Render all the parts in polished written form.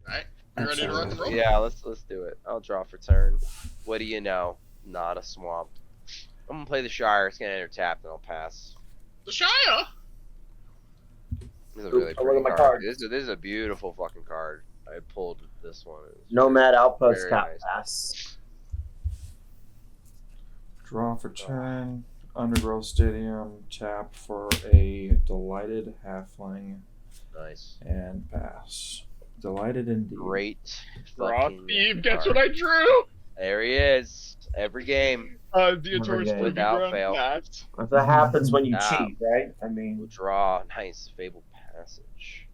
Alright, you ready to rock and roll? Yeah, let's do it. I'll draw for turn. What do you know? Not a swamp. I'm gonna play the Shire. It's gonna enter tap, and I'll pass. The Shire? This is a really Look at my pretty card. This is a beautiful fucking card. I pulled this one. Nomad Outpost very got nice. pass. Draw for turn. Undergrowth Stadium. Tap for a Delighted Halfling Nice. and pass. Delighted indeed. Great. Draw fucking Steve, guess card. what I drew? There he is. Every game. Diotor's game. Without fail. That's That happens when you Ah. cheat, right? I We'll mean, draw. Nice. Fabled Passage.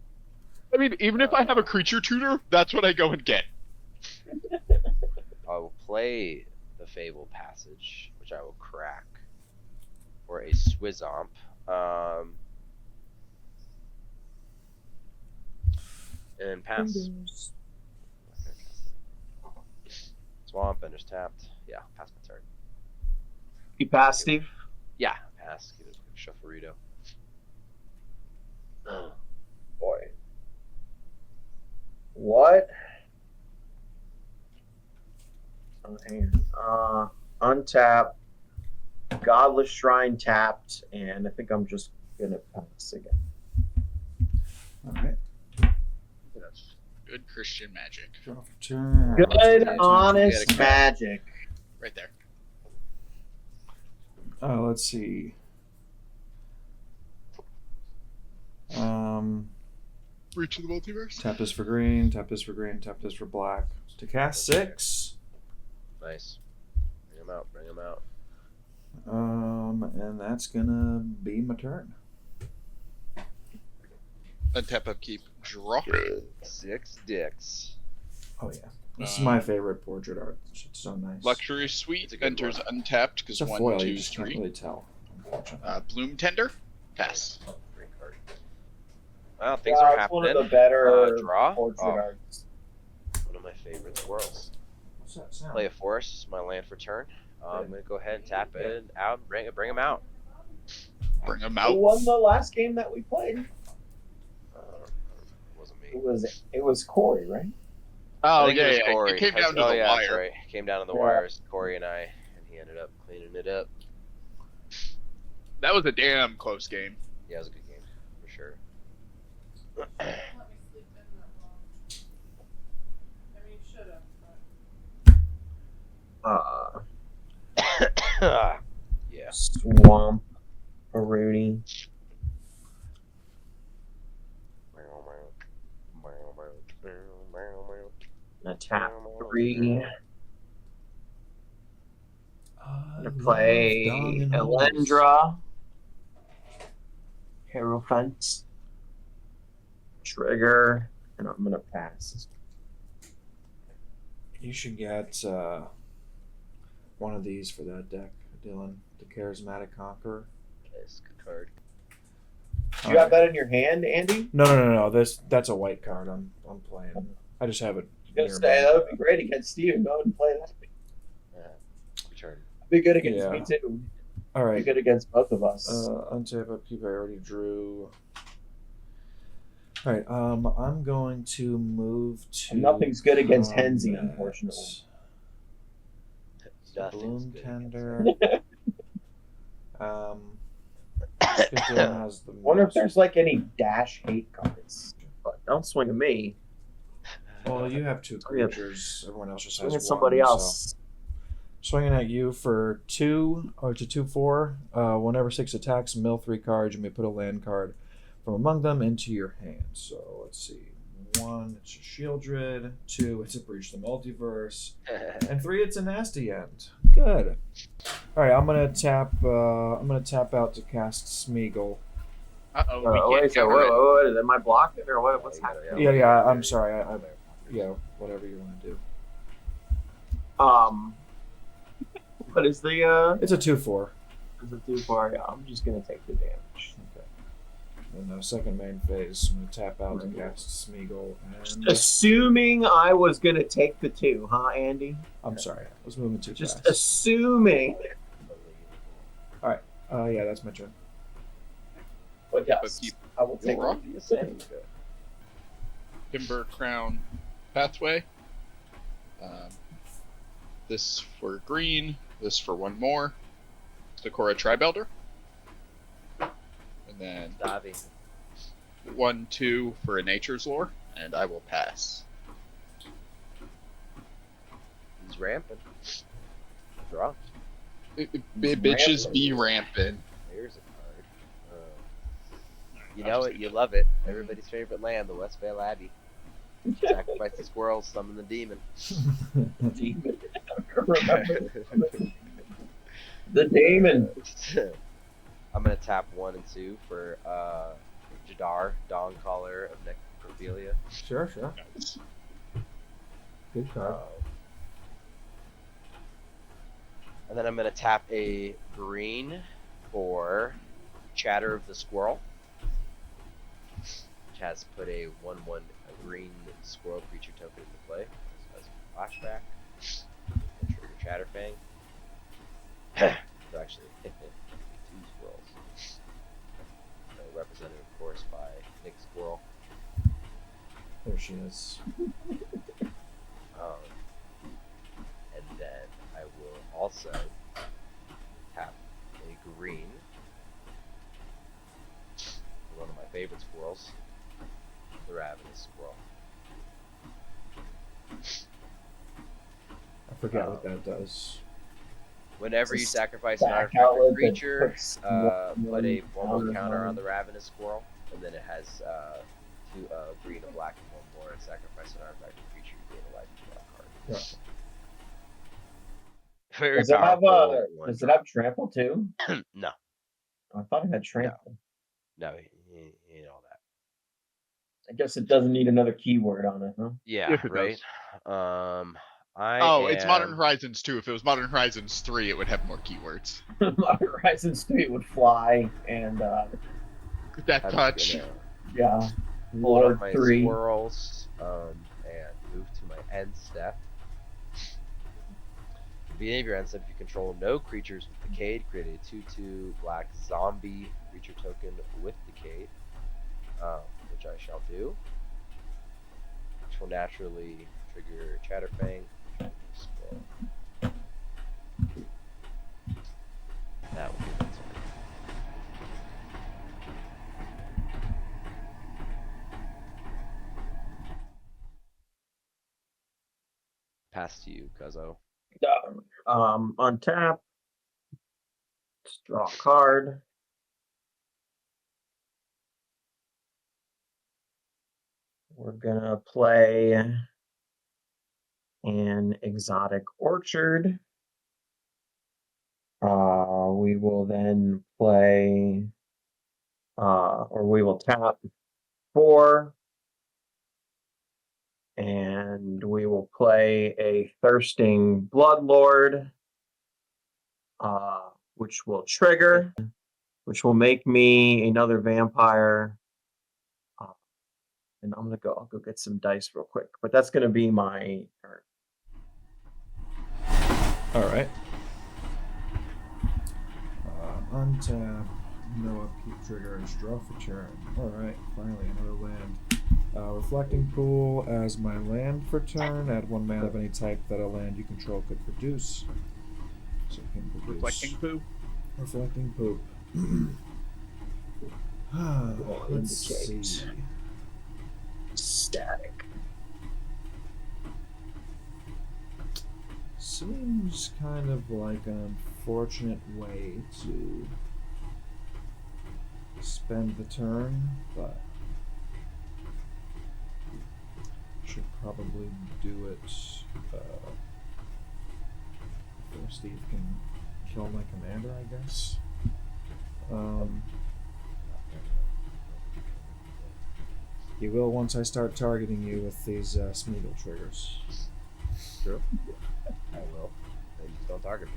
I mean, even if I have a creature tutor, that's what I go and get. I will play the Fabled Passage, which I will crack. Or a Swizzomp. And pass. Swamp, Ender's tapped. Yeah, pass my turn. you pass, Steve. Yeah, pass. Get a shufflerito. Boy. What? Oh, hang on. Untap. Godless Shrine tapped, and I think I'm just gonna pass again. Alright. That's good Christian magic. Draw for turn. Good, Yeah, honest yeah, magic. Right there. Let's see. Reach of the multiverse. Tap this for green, tap this for green, tap this for black. To cast 6. Nice. Bring him out, bring him out. And that's gonna be my turn. Untap upkeep. Draw. 6 dicks. Oh yeah. This is my favorite portrait art. It's so nice. Luxury It's Suite a good enters one. untapped because It's a 1, foil, 2, you just can't 3. really tell, unfortunately. Bloom Tender. Pass. Great card. Well, things Yeah, are it's happening. one of the better Draw. portrait Oh, arts. one of my favorite swirls. What's that sound? Play a forest, my land for turn. I'm gonna go ahead and tap it out, bring him out. Bring them Who out. won the last game that we played? It wasn't me. It was Corey, right? Oh, I think yeah, it was yeah. Corey. It came down to Oh, the yeah, that's wire. right. It came down to the Yeah. wires, Corey and I, and he ended up cleaning it up. That was a damn close game. Yeah, it was a good game, for sure. Let me sleep in that long. I mean, you should have, but Yeah. Swamp. Rooney. Gonna tap 3. Gonna play Elendra. Hierophant. Trigger. And I'm gonna pass. You should get one of these for that deck, Dylan. The Charismatic Conqueror. Nice, good card. Do you have that in your hand, Andy? No. That's a white card. I'm playing. I just have it. Gonna near say me. that would be great against Steven. Go ahead and play that. Good turn. Be good against Yeah. me too. All Be right. good against both of us. Untap upkeep. I already drew. All right. I'm going to move to. And nothing's good against combat. Henzie, unfortunately. Nothing's Bloom good Tender. Dylan has the Wonder if most- there's like any dash hate cards. But don't swing at me. Well, you have 2 creatures. Everyone else just Swing has at one. somebody so- else. Swinging at you for 2 or to 2/4. Whenever 6 attacks, mill 3 cards. You may put a land card from among them into your hand. So let's see. 1, it's a Shieldred. 2, it's a Breach the Multiverse. And 3, it's a Nasty End. Good. All right, I'm gonna tap. I'm gonna tap out to cast Smeagol. Uh-oh, we Wait, can't so counter it. what, am I blocking or what? What's happening? Yeah. I'm sorry. Yeah, whatever you want to do. What is the It's a 2/4. is it too far? Yeah, I'm just gonna take the damage. Okay. And the second main phase, I'm gonna tap out to cast Smeagol. And Assuming I was gonna take the 2, huh, Andy? I'm sorry, I was moving too Just fast. assuming. Yeah, that's my turn. But yes, keep- I will take Roll. what you say. Timber Crown. pathway. This for green. This for one more. Sakura Tribelder. And then Davi. 1, 2 for a Nature's Lore, and I will pass. He's ramping. Draw. Bitches be ramping. Here's a card. You know it, you love it. Everybody's favorite land, the Westvale Abbey. Sacrifice the squirrels, summon the demon. Demon. Remember the demon. I'm gonna tap 1 and 2 for Jadar, Dawn Caller of Necrophilia. Sure. Good card. And then I'm gonna tap a green for Chatter of the Squirrel, which has put a 1/1 green squirrel creature token into play. So as a flashback, and trigger Chatterfang. So actually, 2 squirrels. Represented, of course, by Nick Squirrel. There she is. And then I will also tap a green for one of my favorite squirrels, the Ravenous Squirrel. I forget what that does. Whenever you It's a sacrifice an stack artifact outlet or that creature, puts put a 1/1 counters counter on on the Ravenous Squirrel, and then it has 2 green, a black, and 1 more, and sacrifice an artifact or creature, you gain a life to that card. Yeah. Very Does it have powerful. does it have trample too? No, I thought it had trample. no, he ain't all that. I guess it doesn't need another keyword on it, huh? Yeah, If it right. does. I It's Modern am- Horizons 2. If it was Modern Horizons 3, it would have more keywords. Horizon Street would fly and That I'm touch. gonna yeah. pull out Lord my 3. squirrels and move to my end step. At the beginning of your end step, if you control no creatures with Decayed, create a 2/2 black zombie creature token with Decayed, which I shall do. Which will naturally trigger Chatterfang. Squirrel. That will be my turn. Pass to you, Cuzzo. Untap. Let's draw a card. We're gonna play an Exotic Orchard. We will then play, or we will tap 4, and we will play a Thirsting Bloodlord, which will trigger, which will make me another vampire. And I'll go get some dice real quick, but that's gonna be my turn. All right. Untap. No upkeep triggers. Draw for turn. All right. Finally, another land. Reflecting Pool as my land for turn. Add 1 mana of any type that a land you control could produce. So it can produce. Reflecting poo. Reflecting Poop. Let's indicate. see. Static. Seems kind of like an unfortunate way to spend the turn, but should probably do it before Steve can kill my commander, I guess. He will once I start targeting you with these Smeagol triggers. True. I will. Then just don't target me.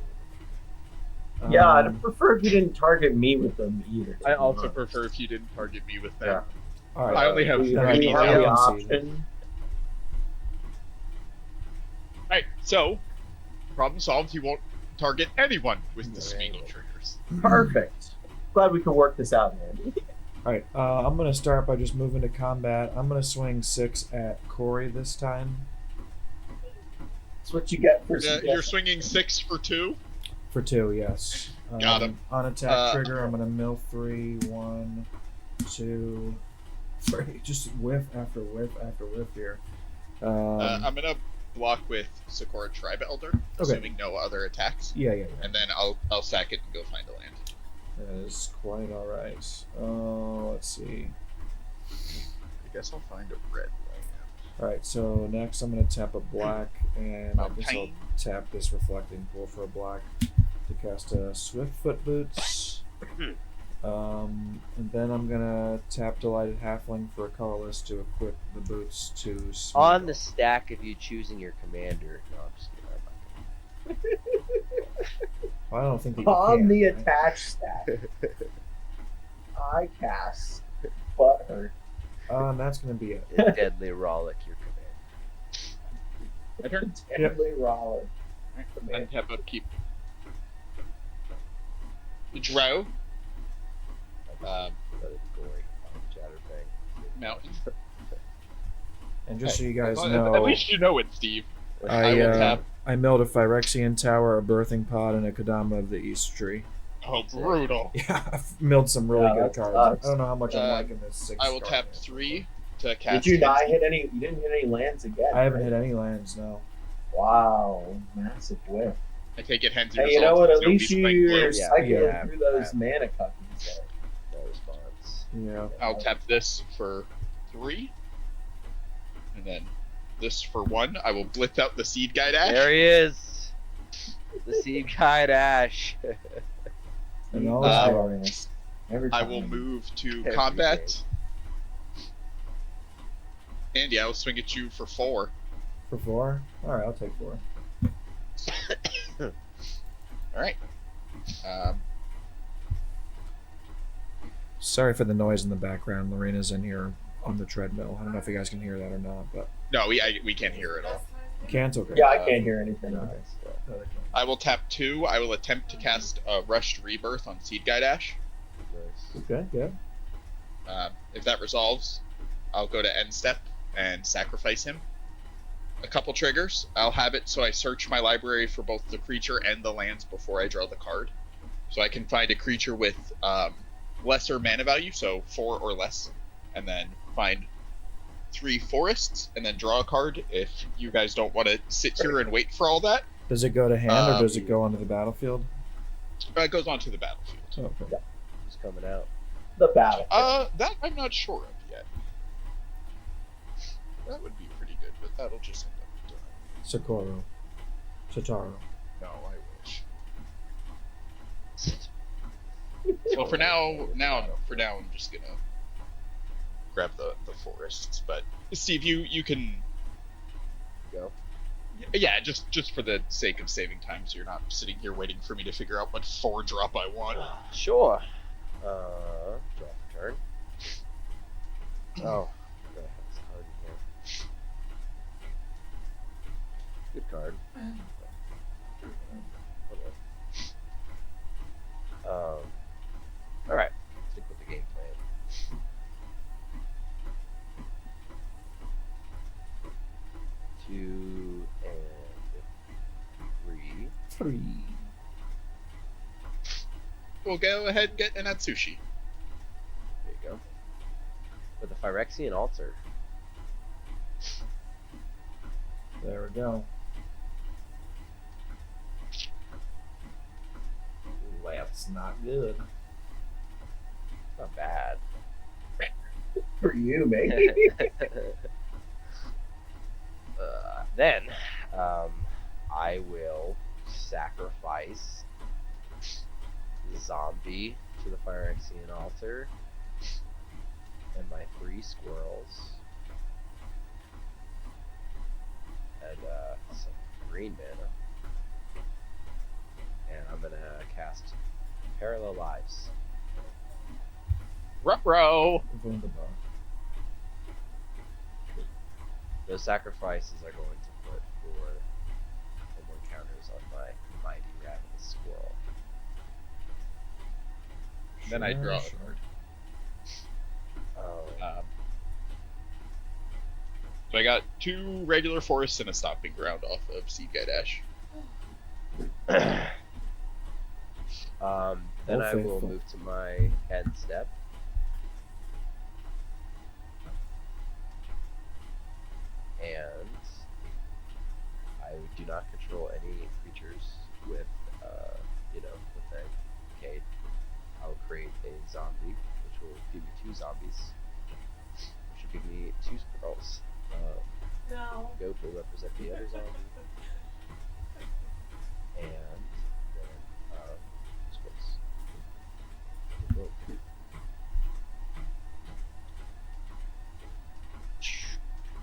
Yeah, I'd prefer if you didn't target me with them either. to I be also honest. prefer if you didn't target me with Yeah. them. All right. I only have We, Then I we need have to the concede. option. Alright, so, problem solved. He won't target anyone with the Okay. Smeagol triggers. Perfect. Glad we could work this out, man. Alright, I'm gonna start by just moving to combat. I'm gonna swing 6 at Corey this time. That's what you get for You're swinging 6 for 2. For 2, yes. Got him. On attack trigger, I'm gonna mill 3, 1, 2, 3. Just whiff after whiff after whiff here. I'm gonna block with Sakura Tribe Elder, assuming no other attacks, yeah. and then I'll sack it and go find a land. That is quite alright. Let's see. I guess I'll find a red land. Alright, so next I'm going to tap a black, and I guess I'll Mountain. tap this Reflecting Pool for a black to cast a Swiftfoot Boots. And then I'm going to tap Delighted Halfling for a colorless to equip the boots to Smeagol. On the stack of you choosing your commander. No, I'm just kidding. I don't think that you On can, the right? attached stack, I cast Butthurt. And that's going to be it. Deadly Rollick, your commander. My turn. Deadly Roller. Untap upkeep. Drow. Let it gory. Chatterfang. Mountain. And just so you guys Well, know, At least you know it, Steve. I will tap. I milled a Phyrexian Tower, a Birthing Pod, and a Kodama of the East Tree. Oh, brutal. Yeah, I've milled some really Yeah, good that cards. sucks. I don't know how much I'm Uh, liking this 6 I will card tap here. 3 to cast. Did you not Henzie. hit any? You didn't hit any lands again. I haven't right? hit any lands, no. Wow, massive whiff. I take it Henzie. Hey, you know what? At least you're Yeah, cycling yeah, through those yeah. mana cookies there. No response. Yeah. I'll tap this for 3. And then this for 1. I will blitz out the Seed Guide Ash. There he is. The Seed Guide Ash. And all Uh, glorious. Every I time. will move to Every combat. And yeah, I'll swing at you for 4. For 4? Alright, I'll take 4. Alright. Sorry for the noise in the background. Lorena's in here on the treadmill. I don't know if you guys can hear that or not, but No, we can't hear it all. you can't? Okay. Yeah, I can't hear anything. Okay. I will tap 2. I will attempt to cast a Rushed Rebirth on Seed Guide Ash. Nice. Okay, yeah. If that resolves, I'll go to end step and sacrifice him. A couple triggers. I'll have it so I search my library for both the creature and the lands before I draw the card. So I can find a creature with lesser mana value, so 4 or less, and then find 3 forests, and then draw a card if you guys don't want to sit here and wait for all that. Does it go to hand or does it go onto the battlefield? It goes onto the battlefield. Okay. Who's coming out? The battle. That I'm not sure of yet. That would be pretty good, but that'll just end up doing. Socorro. Sotaro. No, I wish. Well, for now, I'm just gonna grab the forests. But Steve, you can Go. Yeah, just for the sake of saving time, so you're not sitting here waiting for me to figure out what 4-drop I want. Sure. Draw for turn. Oh. Gotta have this card in here. Good card. Alright. Stick with the game plan. 2 and 3. 3. We'll go ahead and get an Atsushi. There you go. With a Phyrexian altar. There we go. Ooh, wow. That's not good. Not bad. For you, maybe. Then, I will sacrifice the zombie to the Phyrexian altar and my 3 squirrels and some green mana, and I'm gonna cast Parallel Lives. Ruh-roh! Wunderbar. Those sacrifices are going to put 4 more counters on my mighty ravenous squirrel. Then I draw. Sure. But I got 2 regular forests and a stomping ground off of Seed Guy Dash. Then Oh, I will faithful. move to my end step. And I do not control any creatures with, with a Cade. I will create a zombie, which will give me 2 zombies, which will give me 2 squirrels. No. Goat will represent the other zombie, and then squirrels. Boom.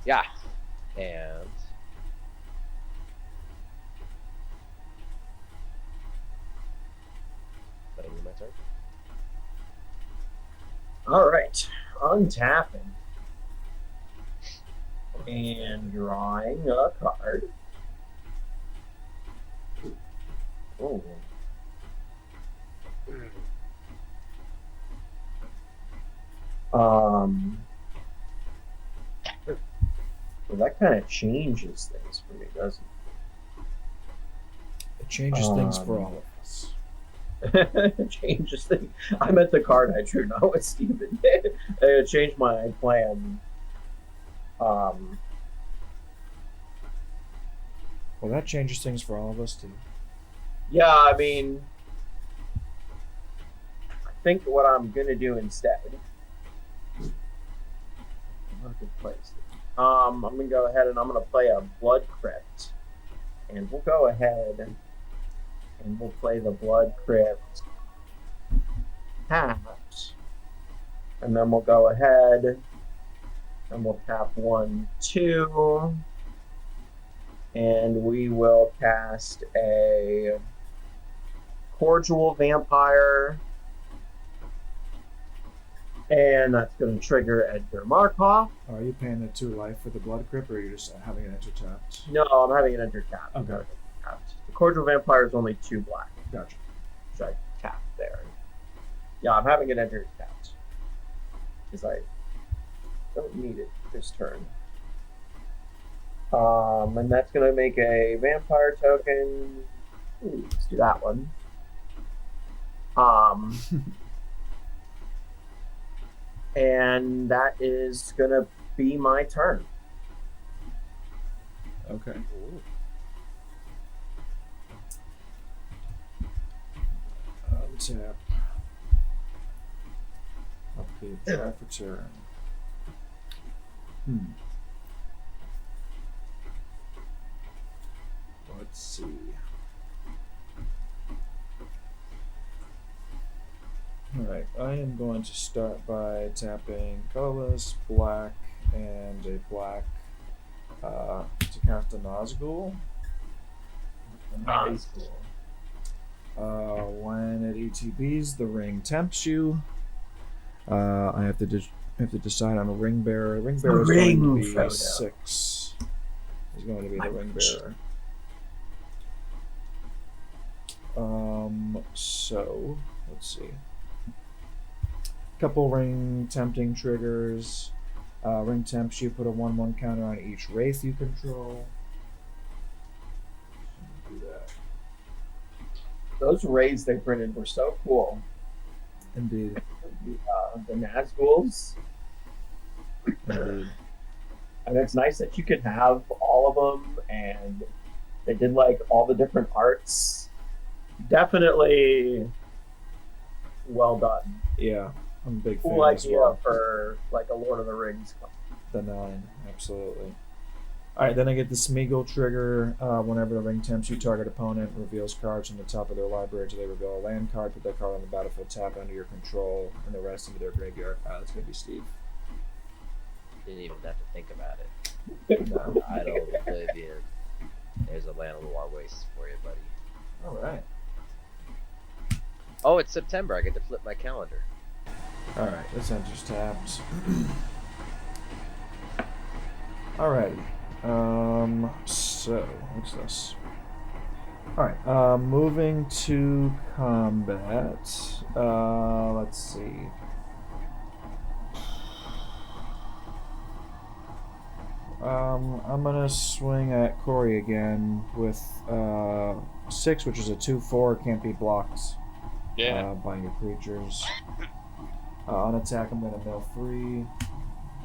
Yeah, and that'll be my turn. All right, untapping and drawing a card. Oh. Well, that kind of changes things for me, doesn't It changes things for Um, all of us. it? It changes things. I meant the card I drew, not what Steven did. It changed my plan. Well, that changes things for all of us too. Yeah, I mean, I think what I'm gonna do instead. What a good place. I'm gonna go ahead and I'm gonna play a Blood Crypt, and we'll go ahead and we'll play the Blood Crypt tapped, and then we'll go ahead and we'll tap 1, 2, and we will cast a Cordial Vampire. And that's going to trigger Edgar Markov. Are you paying the 2 life for the blood crypt, or are you just having it enter tapped? No, I'm having an enter tap. Okay. The Cordial Vampire is only 2 black, Gotcha. which I tapped there. Yeah, I'm having an enter tapped. Because I don't need it this turn. And that's going to make a vampire token. Ooh, let's do that one. And that is going to be my turn. Okay. Ooh. Untap. Okay, draw for turn. Let's see. Alright, I am going to start by tapping colorless, black, and a black to cast a Nazgul. Nazgul. When it ETBs, the ring tempts you. I have to decide on a ring bearer. Ring bearer is going to be Frodo. 6. Is going to be My the ring wish. bearer. So let's see. Couple ring tempting triggers. Ring tempts you. Put a 1/1 counter on each wraith you control. Do that. Those raids they printed were so cool. Indeed. The Nazguls. Indeed. And it's nice that you could have all of them, and they did like all the different arts. Definitely well done. Yeah, I'm a big fan Cool as idea well. for like a Lord of the Rings. The 9, absolutely. Alright, then I get the Smeagol trigger. Whenever the ring tempts you, target opponent reveals cards from the top of their library until they reveal a land card. Put that card on the battlefield, tap under your control, and the rest into their graveyard. That's going to be Steve. Didn't even have to think about it. No. Idle Oblivion. There's a Land of the War Wastes for you, buddy. Alright. Oh, it's September. I get to flip my calendar. Alright, this enters tapped. Alrighty. So, what's this? Alright, moving to combat. Let's see. I'm gonna swing at Corey again with 6, which is a 2/4, can't be blocked Yeah. by your creatures. On attack, I'm gonna mill 3,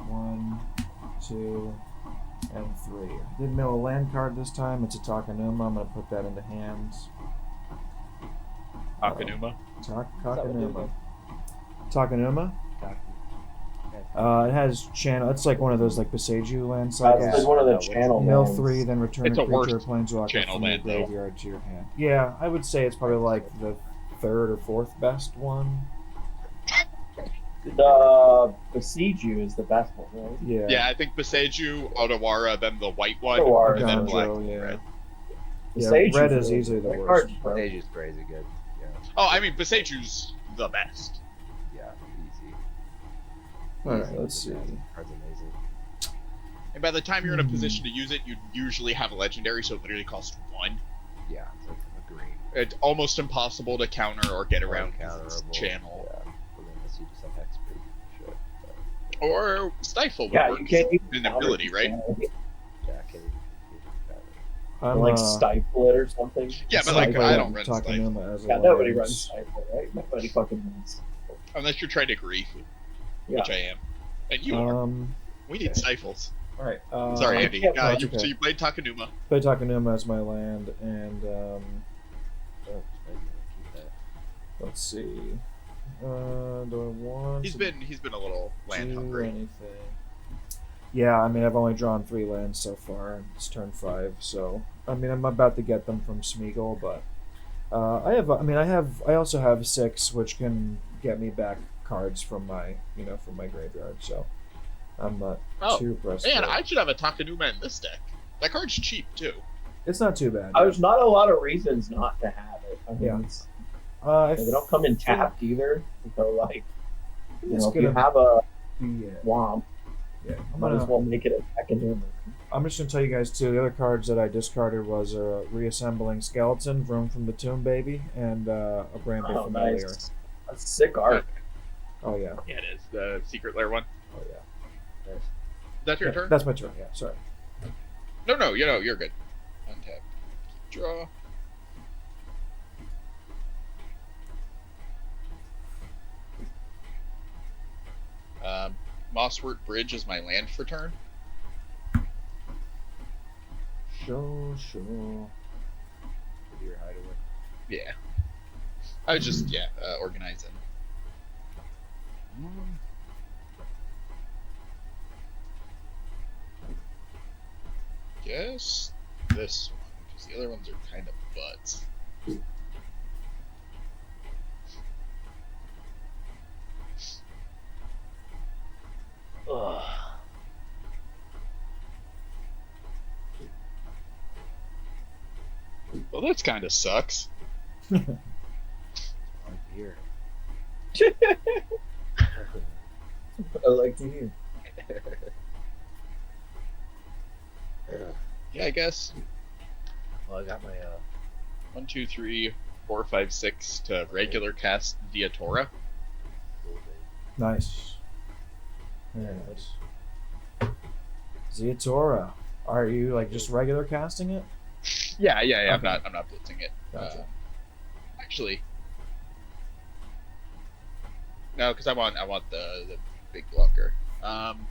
1, 2, and 3. I did mill a land card this time. It's a Takanuma. I'm gonna put that into hands. Takanuma. Takanuma. Takanuma. Taki. It has channel. It's like one of those like Beseiju land That's cycles. like one of the What's- channel Mill lands. 3, then return It's a a creature or worse planeswalker channel from your land, though. graveyard to your hand. Yeah, I would say it's probably like the 3rd or 4th best one. The Besiege is the best one, right? Yeah. Yeah, I think Beseju, Otawara, then the white one, Otawara, and then Ganjo, black. yeah. Red. Yeah, Besiege red is is really easily the good. That worst. card's broken. Stage is crazy good. Yeah. Oh, I mean, Beseju's the best. Yeah. Easy. Alright, Easy. let's see. Card's amazing. And by the time you're in a position to use it, you usually have a legendary, so it literally costs 1. Yeah. It's like a green. It's almost impossible to counter or get around this Uncounterable. channel. Yeah. But then the Siege some hex pretty shit. But, Or Stifle would Yeah, work you can't use an ability, right? yeah, can you I'm Like stifle it or something. Yeah, but I'm like, playing I don't run Stifle. Takanuma as a Yeah, nobody land. runs Stifle, right? Nobody fucking runs. Unless you're trying to grief, Yeah. which I am. And you are. We need okay. Stifles. Alright. Sorry, Andy. yeah, that's So okay. you played Takanuma. Play Takanuma as my land, and oh, maybe keep that. let's see. Do I want? He's to been a little land do hungry. anything? Yeah, I mean I've only drawn 3 lands so far. And it's turn 5, so I mean I'm about to get them from Smeagol, but I also have 6, which can get me back cards from my from my graveyard. So I'm not Oh, too pressed. man, for it. I should have a Takanuma in this deck. That card's cheap too. It's not too bad. There's not a lot of reasons not to have it. I mean, Yeah. it's, I they don't come in tapped either. So, like, it's if you gonna have a be Womp, yeah. might as well make it a second. I'm just gonna tell you guys too. The other cards that I discarded was reassembling skeleton, Room from the Tomb Baby, and a Bramble Oh, Familiar. nice. That's sick art. Oh yeah. Yeah, it is. The Secret Lair one. Oh yeah. Is that your Yeah, turn? that's my turn. Yeah. Sorry. No, you're good. Untap. Draw. Mosswort Bridge is my land for turn. Sure. With your hideaway. Yeah. I was just, organizing. Guess this one, because the other ones are kind of butts. Ugh. Well, this kind of sucks. Hard to hear. I like to hear. Yeah, I guess. Well, I got my 1, 2, 3, 4, 5, 6 to regular cast via Torah. little bit. Nice. Very nice. Ziatora, are you like just regular casting it? Yeah. Okay. I'm not blitzing it. Gotcha. Actually, no, because I want the big blocker. I'm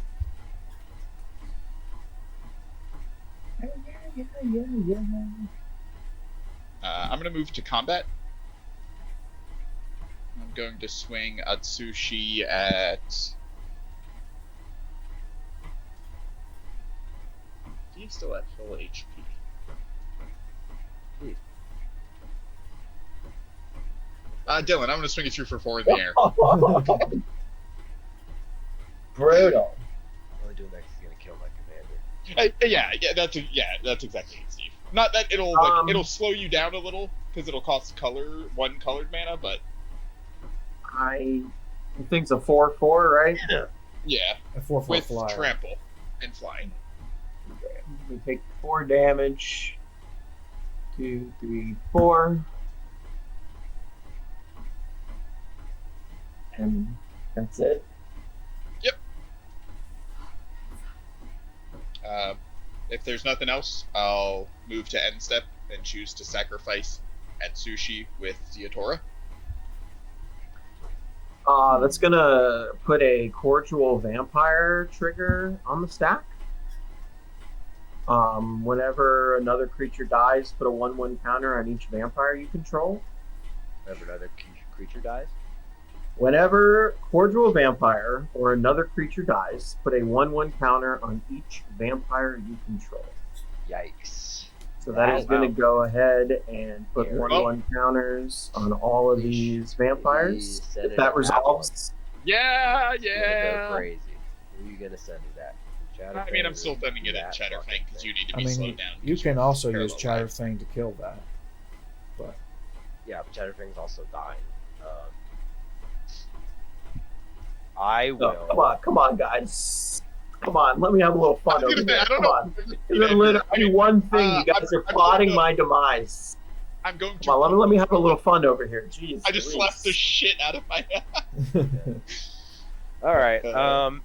gonna move to combat. I'm going to swing Atsushi at. He's still at full HP. Dylan, I'm gonna swing it through for 4 in the air. Brutal. Only doing that 'cause he's gonna kill my commander. That's exactly it, Steve. Not that it'll it'll slow you down a little because it'll cost 1 colored mana, but I think it's a 4/4, right? yeah, A 4/4 with flyer. trample and flying. We take 4 damage. 2, 3, 4. And that's it. if there's nothing else, I'll move to end step and choose to sacrifice Atsushi with Theodora. That's gonna put a cordial vampire trigger on the stack. Whenever another creature dies, put a 1/1 counter on each vampire you control. Whenever another creature dies. Whenever cordial vampire or another creature dies, put a 1/1 counter on each vampire you control. Yikes. So that is going to go ahead and put Yeah. 1/1 counters on all of these vampires. Send If it that at resolves, Yeah, It's gonna go crazy. Who are you gonna send it at? I mean, I'm still sending it at Chatterfang because you need to I be mean, slowed down. you 'cause can you're also use parallel lives. Chatterfang to kill that. Yeah, but Chatterfang's also dying. I will. come on, guys. Come on, let me have a little fun over here. I don't Come know. on. There's literally one thing. You guys are I'm plotting going to- my demise. I'm going Come on, to. let me have a little fun over here. Jeez. I just Louise. slapped the shit out of my head. All right.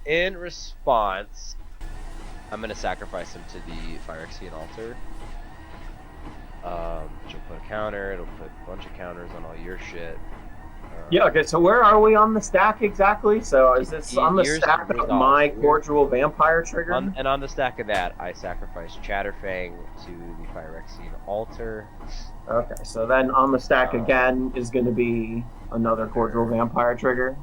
In response, I'm gonna sacrifice him to the Phyrexian altar. Which will put a counter. It'll put a bunch of counters on all your shit. Yeah, okay, so where are we on the stack exactly? So is this on the Yours stack of resolved. my cordial vampire trigger? And on the stack of that, I sacrifice Chatterfang to the Phyrexian altar. Okay, so then on the stack again is going to be another cordial vampire trigger.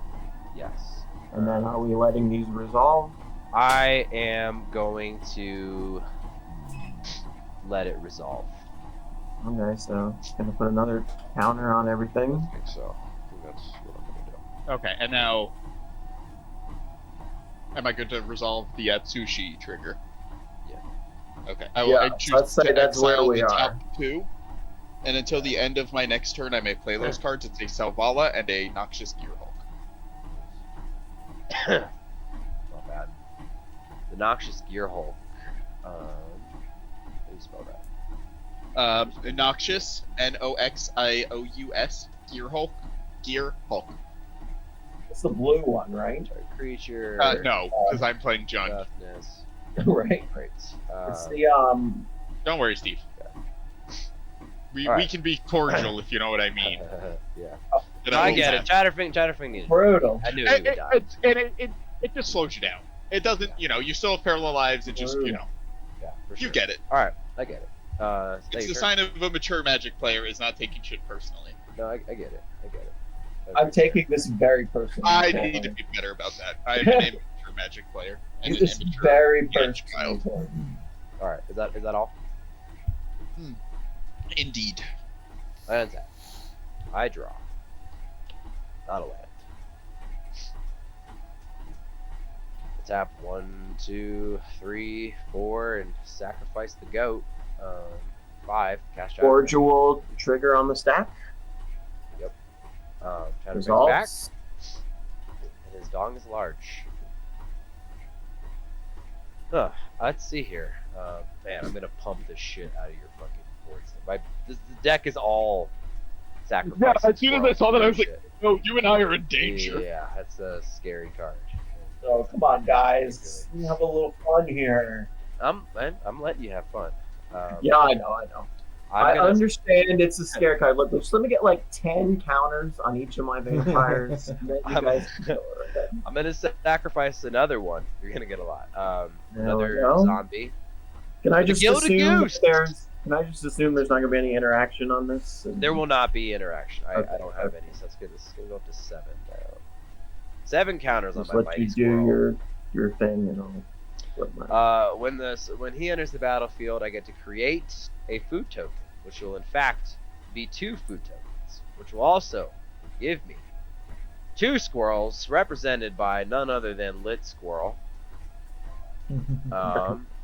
Yes. And then are we letting these resolve? I am going to let it resolve. Okay, so just going to put another counter on everything. I think so. I think that's what I'm gonna do. Okay, and now, am I good to resolve the Atsushi trigger? Yeah. Okay. I Yeah, choose let's say to that's where exile we the are. top two, and until the end of my next turn, I may play those cards. It's a Selvala and a Noxious Gearhulk. Not bad. The Noxious Gearhulk. How do you spell that? Noxious, Noxious, Gearhulk, Gearhulk. It's the blue one, right? Sorry, creature. No, because I'm playing Jund. Toughness. right. Great. It's the Don't worry, Steve. We Alright. can be cordial if you know what I mean. Yeah. And I will get it. tap. Chatterfang needed. brutal. I knew he would die. It just slows you down. It doesn't, you still have parallel lives. It just, Yeah, for sure. you get it. All right, I get it. It's the sign of a mature Magic player is not taking shit personally. No, I get it. I get it. I'm taking this very personally. I need to be better about that. I'm an immature Magic player. And an This is immature very young personal. child. All right, is that all? Indeed. I untap. I draw. Not a land. Tap 1, 2, 3, 4, and sacrifice the goat. 5. Cast Chatterfang. Cordial trigger on the stack. Chatterfang back. Resolves. And his dong is large. Let's see here. Man, I'm gonna pump the shit out of your fucking boards. The deck is all sacrifice. Yeah, as soon as I saw that, I was like, "Oh, you and I are in danger." Yeah, that's a scary card. So come on, guys. We have a little fun here. I'm letting you have fun. Yeah, I know. I understand it's a scare card. Look, just let me get like 10 counters on each of my vampires. And then you guys can go with it. I'm gonna sacrifice another one. You're gonna get a lot. There Another we go. zombie. Can I The just Gilded assume Goose! Can I just assume there's not gonna be any interaction on this? And- There will not be interaction. I Okay, don't have any, so that's good. This is gonna go up to 7 now. 7 counters on Just my let mighty you do squirrel. your thing and I'll flip mine. When he enters the battlefield, I get to create a food token, which will in fact be 2 food tokens, which will also give me 2 squirrels represented by none other than Lit Squirrel.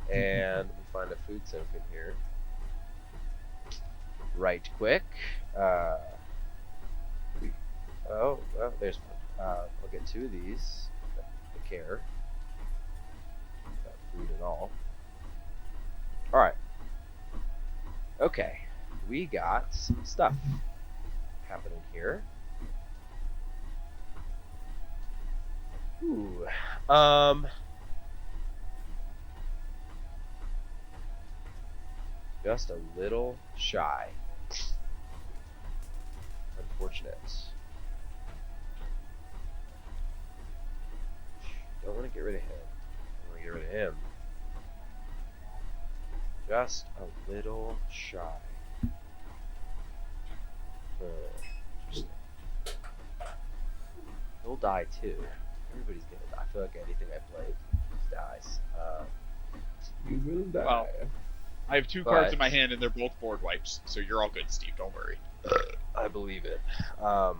And we find a food token here. Right quick. Oh, well, there's one. I'll get 2 of these. I care. Not food at all. Alright. Okay. We got some stuff happening here. Ooh. Just a little shy. Unfortunate. Don't want to get rid of him. I want to get rid of him. Just a little shy. Interesting. He'll die too. Everybody's gonna die. I feel like anything I play just dies. You will die. Well, I have 2 But- cards in my hand, and they're both board wipes, so you're all good, Steve. Don't worry. I believe it. I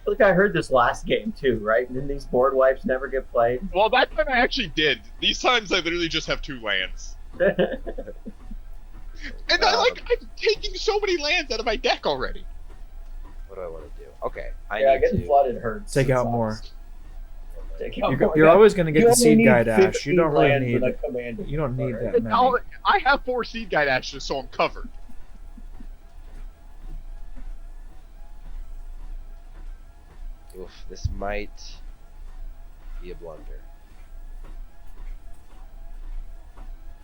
feel like I heard this last game too, right? And then these board wipes never get played. Well, that time I actually did. These times I literally just have 2 lands. And I'm taking so many lands out of my deck already. What do I want to do? Okay, yeah, need getting to. flooded hurts. Take It out sucks. more. Take out You're, more. you're always going to get You the only seed need guide ash. 15 You don't really lands need. in a command. You don't need Alright. that many. I have 4 Seed Guide Ashes, so I'm covered. Oof, this might be a blunder.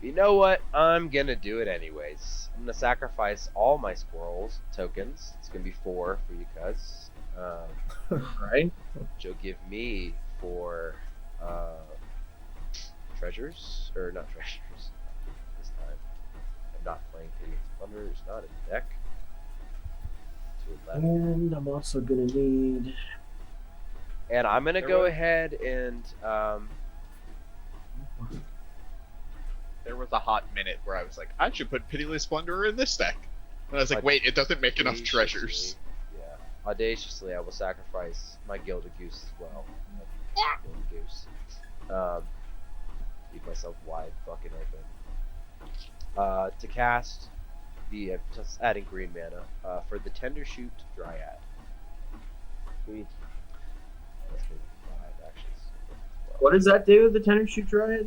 You know what? I'm gonna do it anyways. I'm gonna sacrifice all my squirrels tokens. It's gonna be 4 for you guys. Right? Which will give me 4 treasures, or not treasures. This time, I'm not playing Pity Plunder. It's not in the deck. To 11. And I'm also gonna need. And I'm gonna There go was- ahead and There was a hot minute where I was like, I should put Pitiless Plunderer in this deck. And I was like, wait, it doesn't make enough treasures. audaciously- Yeah, audaciously, I will sacrifice my Gilded Goose as well. Gilded Goose. Leave myself wide fucking open. To cast the just adding green mana for the Tender Shoot Dryad. Sweet. That's gonna be 5 actions. What does that do? The Tenor Shoot Dryad?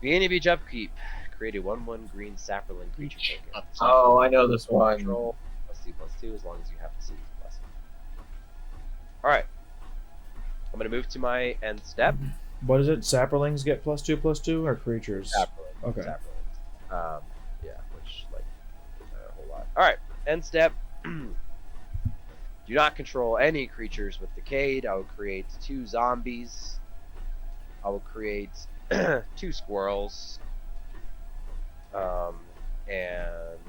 Beginning of each upkeep, create a 1/1 green sapperling creature token. Oh, I know this one. Control +2/+2 as long as you have the seed plus. Alright. I'm gonna move to my end step. What is it? Sapperlings get +2/+2 or creatures? Sapperling. Okay. Sapperlings. Yeah, which like doesn't matter a whole lot. Alright, end step. Do not control any creatures with Decayed. I will create 2 zombies. I will create 2 squirrels. And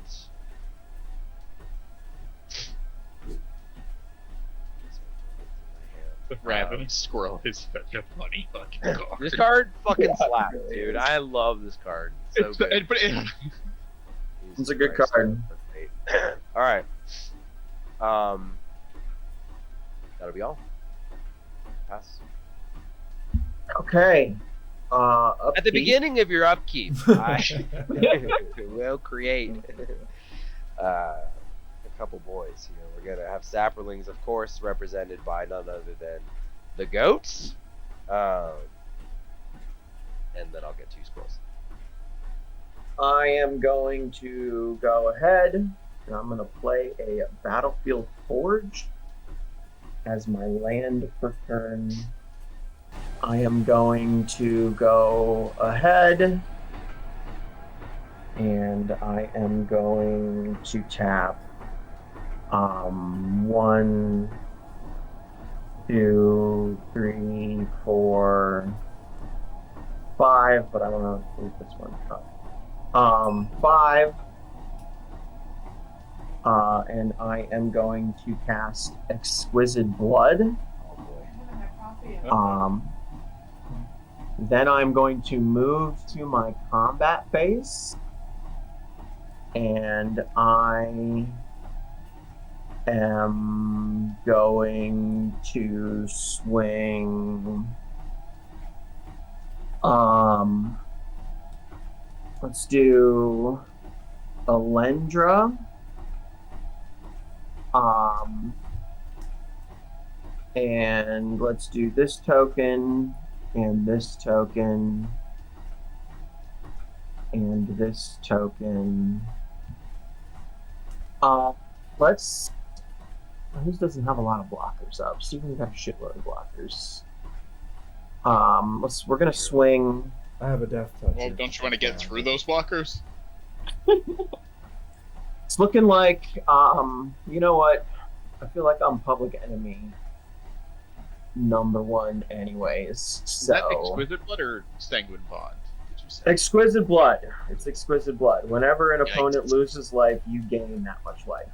The Ravenous Squirrel is such a funny fucking card. this card fucking Yeah, it slaps, really dude. is. I love this card. It's so It's, good. but it, Jesus It's a good Christ. card. All right. That'll be all. Pass. Okay. At the Upkeep. beginning of your upkeep, I will create a couple boys here. We're gonna have sapperlings, of course, represented by none other than the goats, and then I'll get 2 squirrels. I am going to go ahead and I'm going to play a Battlefield Forge as my land for turn. I am going to go ahead and I am going to tap 1, 2, 3, 4, 5, but I want to leave this one up. 5. And I am going to cast Exquisite Blood. Oh boy. I'm gonna have coffee. Then I'm going to move to my combat phase. And I am going to swing. Let's do Alendra. And let's do this token, and this token, and this token. Let's. This doesn't have a lot of blockers up. Steven's got a shitload of blockers. We're gonna swing. I have a death touch. well, don't you want to get through those blockers? It's looking like, you know what? I feel like I'm public enemy #1 anyways. Is that So Exquisite Blood or Sanguine Bond? Did you say? Exquisite Blood. It's Exquisite Blood. Whenever an Yikes. opponent loses life, you gain that much life.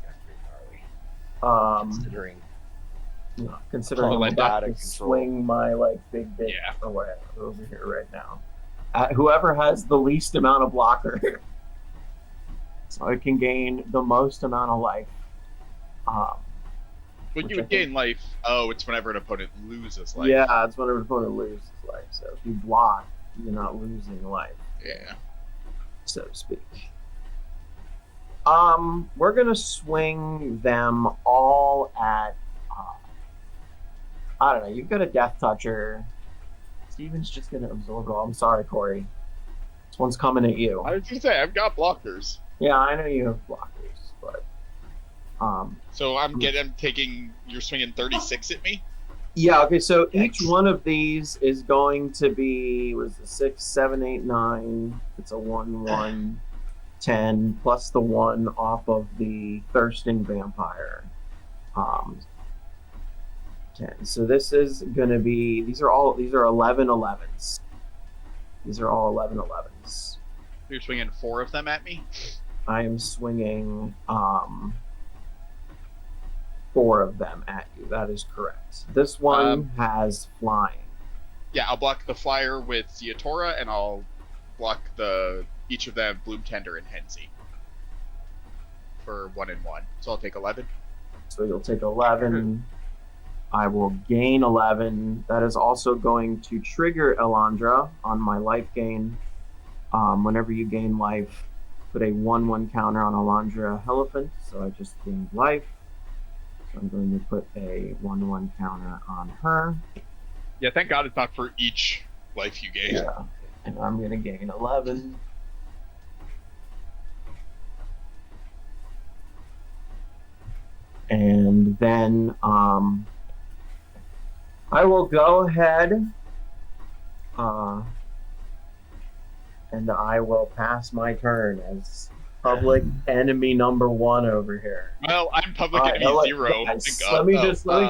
That's pretty gnarly. Considering Call I'm it about out to of control. swing my like big dick Yeah. or whatever over here right now. Whoever has the least amount of blocker, so it can gain the most amount of life. When Which you I would gain life, it's whenever an opponent loses life. Yeah, it's whenever an opponent loses life. So if you block, you're not losing life, Yeah. so to speak. We're gonna swing them all at. I don't know. You've got a Death Toucher. Steven's just gonna absorb it all. I'm sorry, Corey. This one's coming at you. I was gonna say I've got blockers, Yeah, I know you have blockers, but so I'm taking. You're swinging 36 at me. yeah. Okay, so each Yikes. one of these is going to be was it 6, 7, 8, 9. It's a 1, 1, 10 plus the 1 off of the Thirsting Vampire. 10. So this is going to be. These are 11 11s. These are all 11 11s. You're swinging 4 of them at me. I am swinging 4 of them at you. That is correct. This one has flying. Yeah, I'll block the flyer with Ziatora, and I'll block each of them Bloom Tender and Henzie for 1 and 1. So I'll take 11. So you'll take 11. I will gain 11. That is also going to trigger Elandra on my life gain. Whenever you gain life, put a 1/1 counter on Elandra Elephant. So I just gained life. So I'm going to put a 1/1 counter on her. Yeah, thank God it's not for each life you gain. Yeah. And I'm going to gain 11. And then I will go ahead and I will pass my turn as public enemy #1 over here. Well, I'm public All right, enemy now, 0. guys, Thank God. let me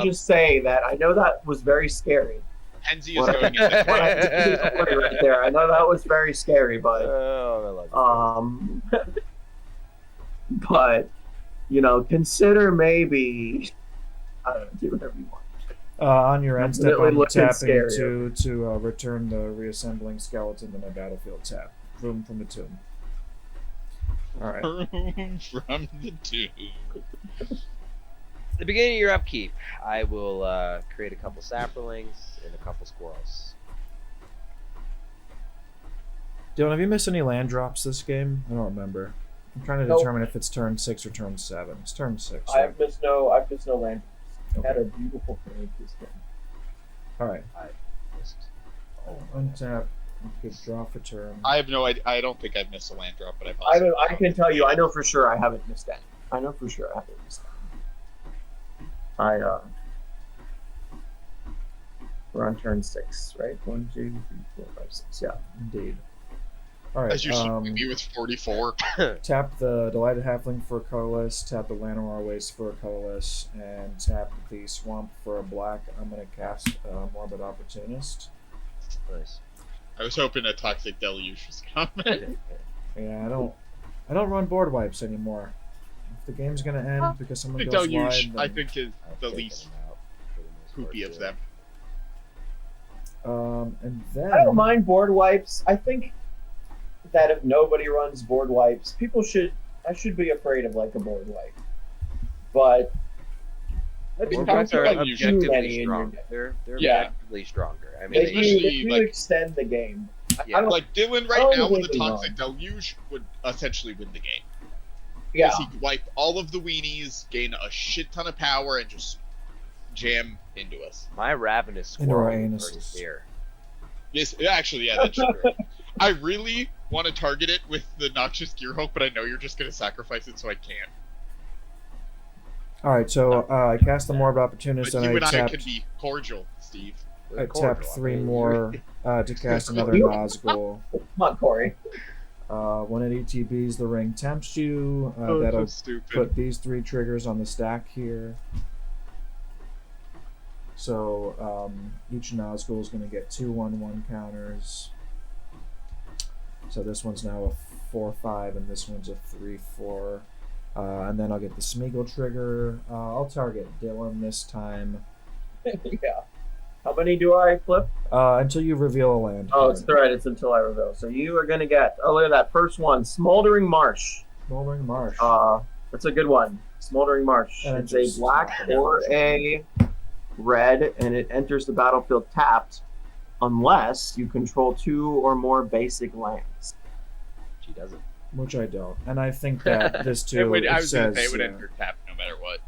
just say that I know that was very scary. Henzie is going in the When I did the order right there, I know that was very scary, but Oh, I love it. but consider maybe I don't know, do whatever you want. On your end step, Definitely I'm looking tapping scary. to return the reassembling skeleton to my battlefield tap. Room from the tomb. All right. From the tomb. At the beginning of your upkeep, I will create a couple saplings and a couple squirrels. Dylan, have you missed any land drops this game? I don't remember. I'm trying to Nope. determine if it's turn 6 or turn 7. It's turn 6. I've Right? missed no land. Okay. Had a beautiful parade this game. All right. Just- Untap. Good draw for turn. I have no idea. I don't think I've missed a land drop, but I've I can tell you, I know for sure I haven't missed any. I know for sure I haven't missed any. We're on turn 6, right? 1, 2, 3, 4, 5, 6. Yeah. Indeed. All right. As you swing me with 44. Tap the Delighted Halfling for a colorless, tap the Llanowar Waste for a colorless, and tap the Swamp for a black. I'm going to cast Morbid Opportunist. Nice. I was hoping a Toxic Deluge was coming. Yeah, I don't run board wipes anymore. If the game's going to end because someone Toxic goes Deluge, wide, I then, think, is I've the taken least them out for the most poopy part, of too. them. and then I don't mind board wipes. I think that if nobody runs board wipes, I should be afraid of like a board wipe. But I think Board Board wipes Toxic are wipes Deluge, too many objectively in your strong. deck. They're Yeah. objectively stronger. I mean, if you, Especially, if you like- extend the game, Yeah. I don't like Dylan I right don't now with the think Toxic Deluge would essentially win the game. yeah. Because he could wipe all of the weenies, gain a shit ton of power, and just jam into us. my ravenous Into our squirrel is already anuses. here. Yes, actually, yeah, that's true. I really want to target it with the Noxious Gearhulk, but I know you're just going to sacrifice it, so I can't. all right, so I cast the Morbid Opportunist But and you I and I tapped. can be cordial, Steve. We're I cordial. tapped I 3 mean, more to cast another You- Nazgul. Come on, Corey. When it ETBs, the ring tempts you. Oh, That'll so stupid. put these 3 triggers on the stack here. So each Nazgul is going to get 2 1/1 counters. So this one's now a 4/5, and this one's a 3/4. And then I'll get the Smeagol trigger. I'll target Dylan this time. Yeah. How many do I flip? Until you reveal a land. Oh, it's right. It's until I reveal. So you are gonna get. Oh, look at that first one, Smoldering Marsh. Smoldering Marsh. That's a good one. Smoldering Marsh. And It's it's a black or a red, and it enters the battlefield tapped, unless you control 2 or more basic lands. She doesn't. Which I don't. And I think that this too. It would, I it was going to says, say it would enter tap no matter what.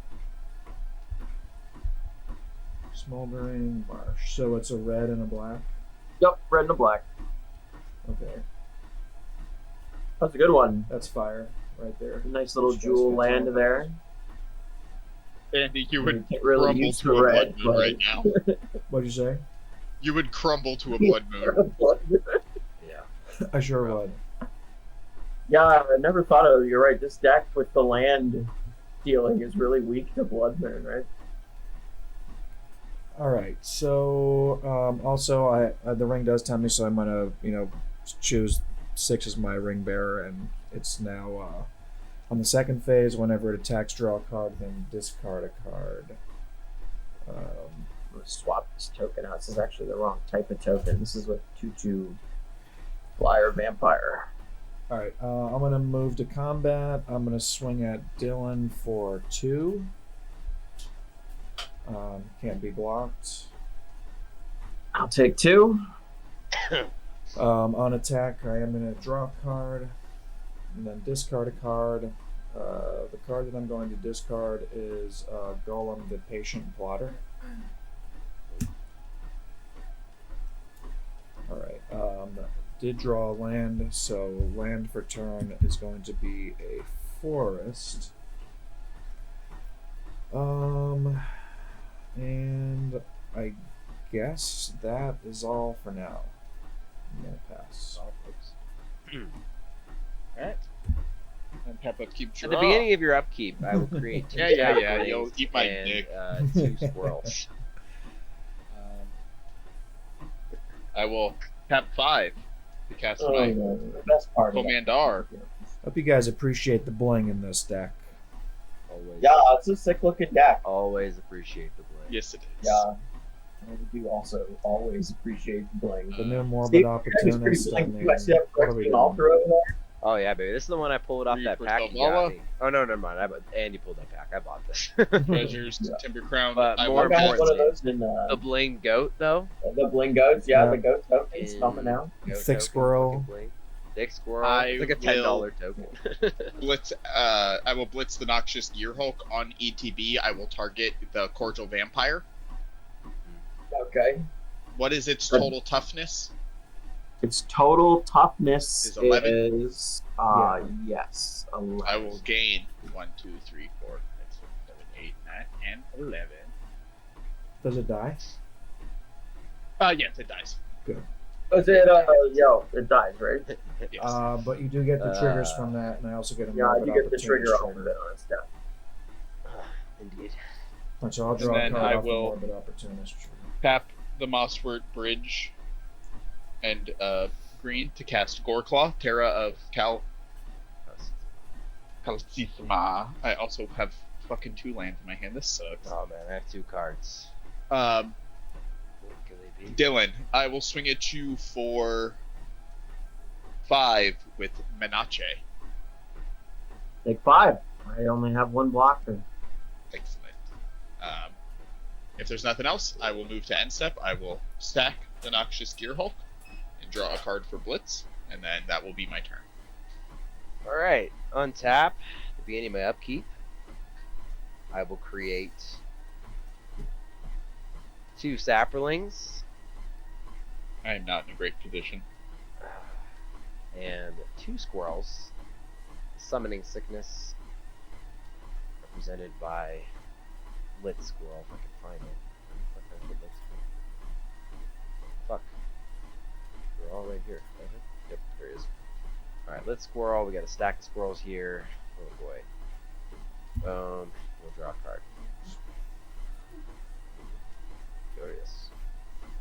Smoldering Marsh. So it's a red and a black. Yep, red and a black. Okay, That's a good one. that's fire right there. A nice little Which jewel goes land fits there. Andy, you would can't really crumble use to the a red, blood moon but- right now. What'd you say? You would crumble to a blood moon. Yeah. I sure would. Yeah, I never thought of it. You're right. This deck with the land dealing is really weak to Blood Moon, right? All right. So also, the ring does tell me, so I'm gonna choose 6 as my ring bearer, and it's now on the second phase. Whenever it attacks, draw a card, then discard a card. I'm gonna swap this token out. This is actually the wrong type of token. This is with 2/2 flyer vampire. All right. I'm gonna move to combat. I'm gonna swing at Dylan for 2. Can't be blocked. I'll take 2. On attack, I am going to draw a card and then discard a card. The card that I'm going to discard is Golem, the Patient Plotter. Alright, did draw a land, so land for turn is going to be a forest. And I guess that is all for now. I'm gonna pass. Alright. And Peppa keep At draw. the beginning of your upkeep, I will create 2 Yeah. saplings You'll eat my and dick. 2 squirrels. I will tap 5 to cast Oh, my the best part of that. Commander. Hope you guys appreciate the bling in this deck. Always, Yeah, it's a sick looking deck. always appreciate the blade. Yes, it is. Yeah. I do also always appreciate bling. The new Morbid Steve, it's pretty Opportunist. bling. and Do I see that what are we Phyrexian Altar over there? Oh yeah, baby. This is the one I pulled off that Reaper pack you Selvala. got me. Oh no, never mind. Andy pulled that pack. I bought this. Treasures, Yeah. Timber Crown. But I more will I got one of importantly, those in the bling goat though. the bling goats. Yeah, Yeah. the goat tokens in coming out. goat Thick token, squirrel. fucking bling. Thick squirrel. I It's like a $10 token. blitz. I will blitz the Noxious Gearhulk on ETB. I will target the Cordial Vampire. Okay. What is its total toughness? Its total toughness Is 11? is yes, 11. I will gain 1, 2, 3, 4, 5, 6, 7, 8, 9, 10, 11. Does it die? Yes, it dies. Is it it dies, right? Yes. But you do get the triggers from that, and I also get a Yeah, Morbid you get the Opportunist trigger off of trigger. it on its death. Indeed. So I'll draw a then card I off the will- Morbid Opportunist trigger. Tap the Mosswort Bridge and green to cast Goreclaw, Terra of Calcithma. I also have fucking 2 lands in my hand. This sucks. Oh man, I have 2 cards. Um, What could they be? Dylan, I will swing at you for 5 with Menache. Take 5. I only have 1 blocker. Excellent. If there's nothing else, I will move to end step. I will stack the Noxious Gearhulk and draw a card for Blitz, and then that will be my turn. Alright, untap. At the beginning of my upkeep, I will create 2 sapperlings I am not in a great position. and 2 squirrels. Summoning Sickness, represented by Lit Squirrel, if I can find it. Where the fuck did I put Lit Squirrel? Fuck. They're all right here. Yep, there he is. Alright, lit squirrel. We got a stack of squirrels here. Oh boy. We'll draw a card. Curious.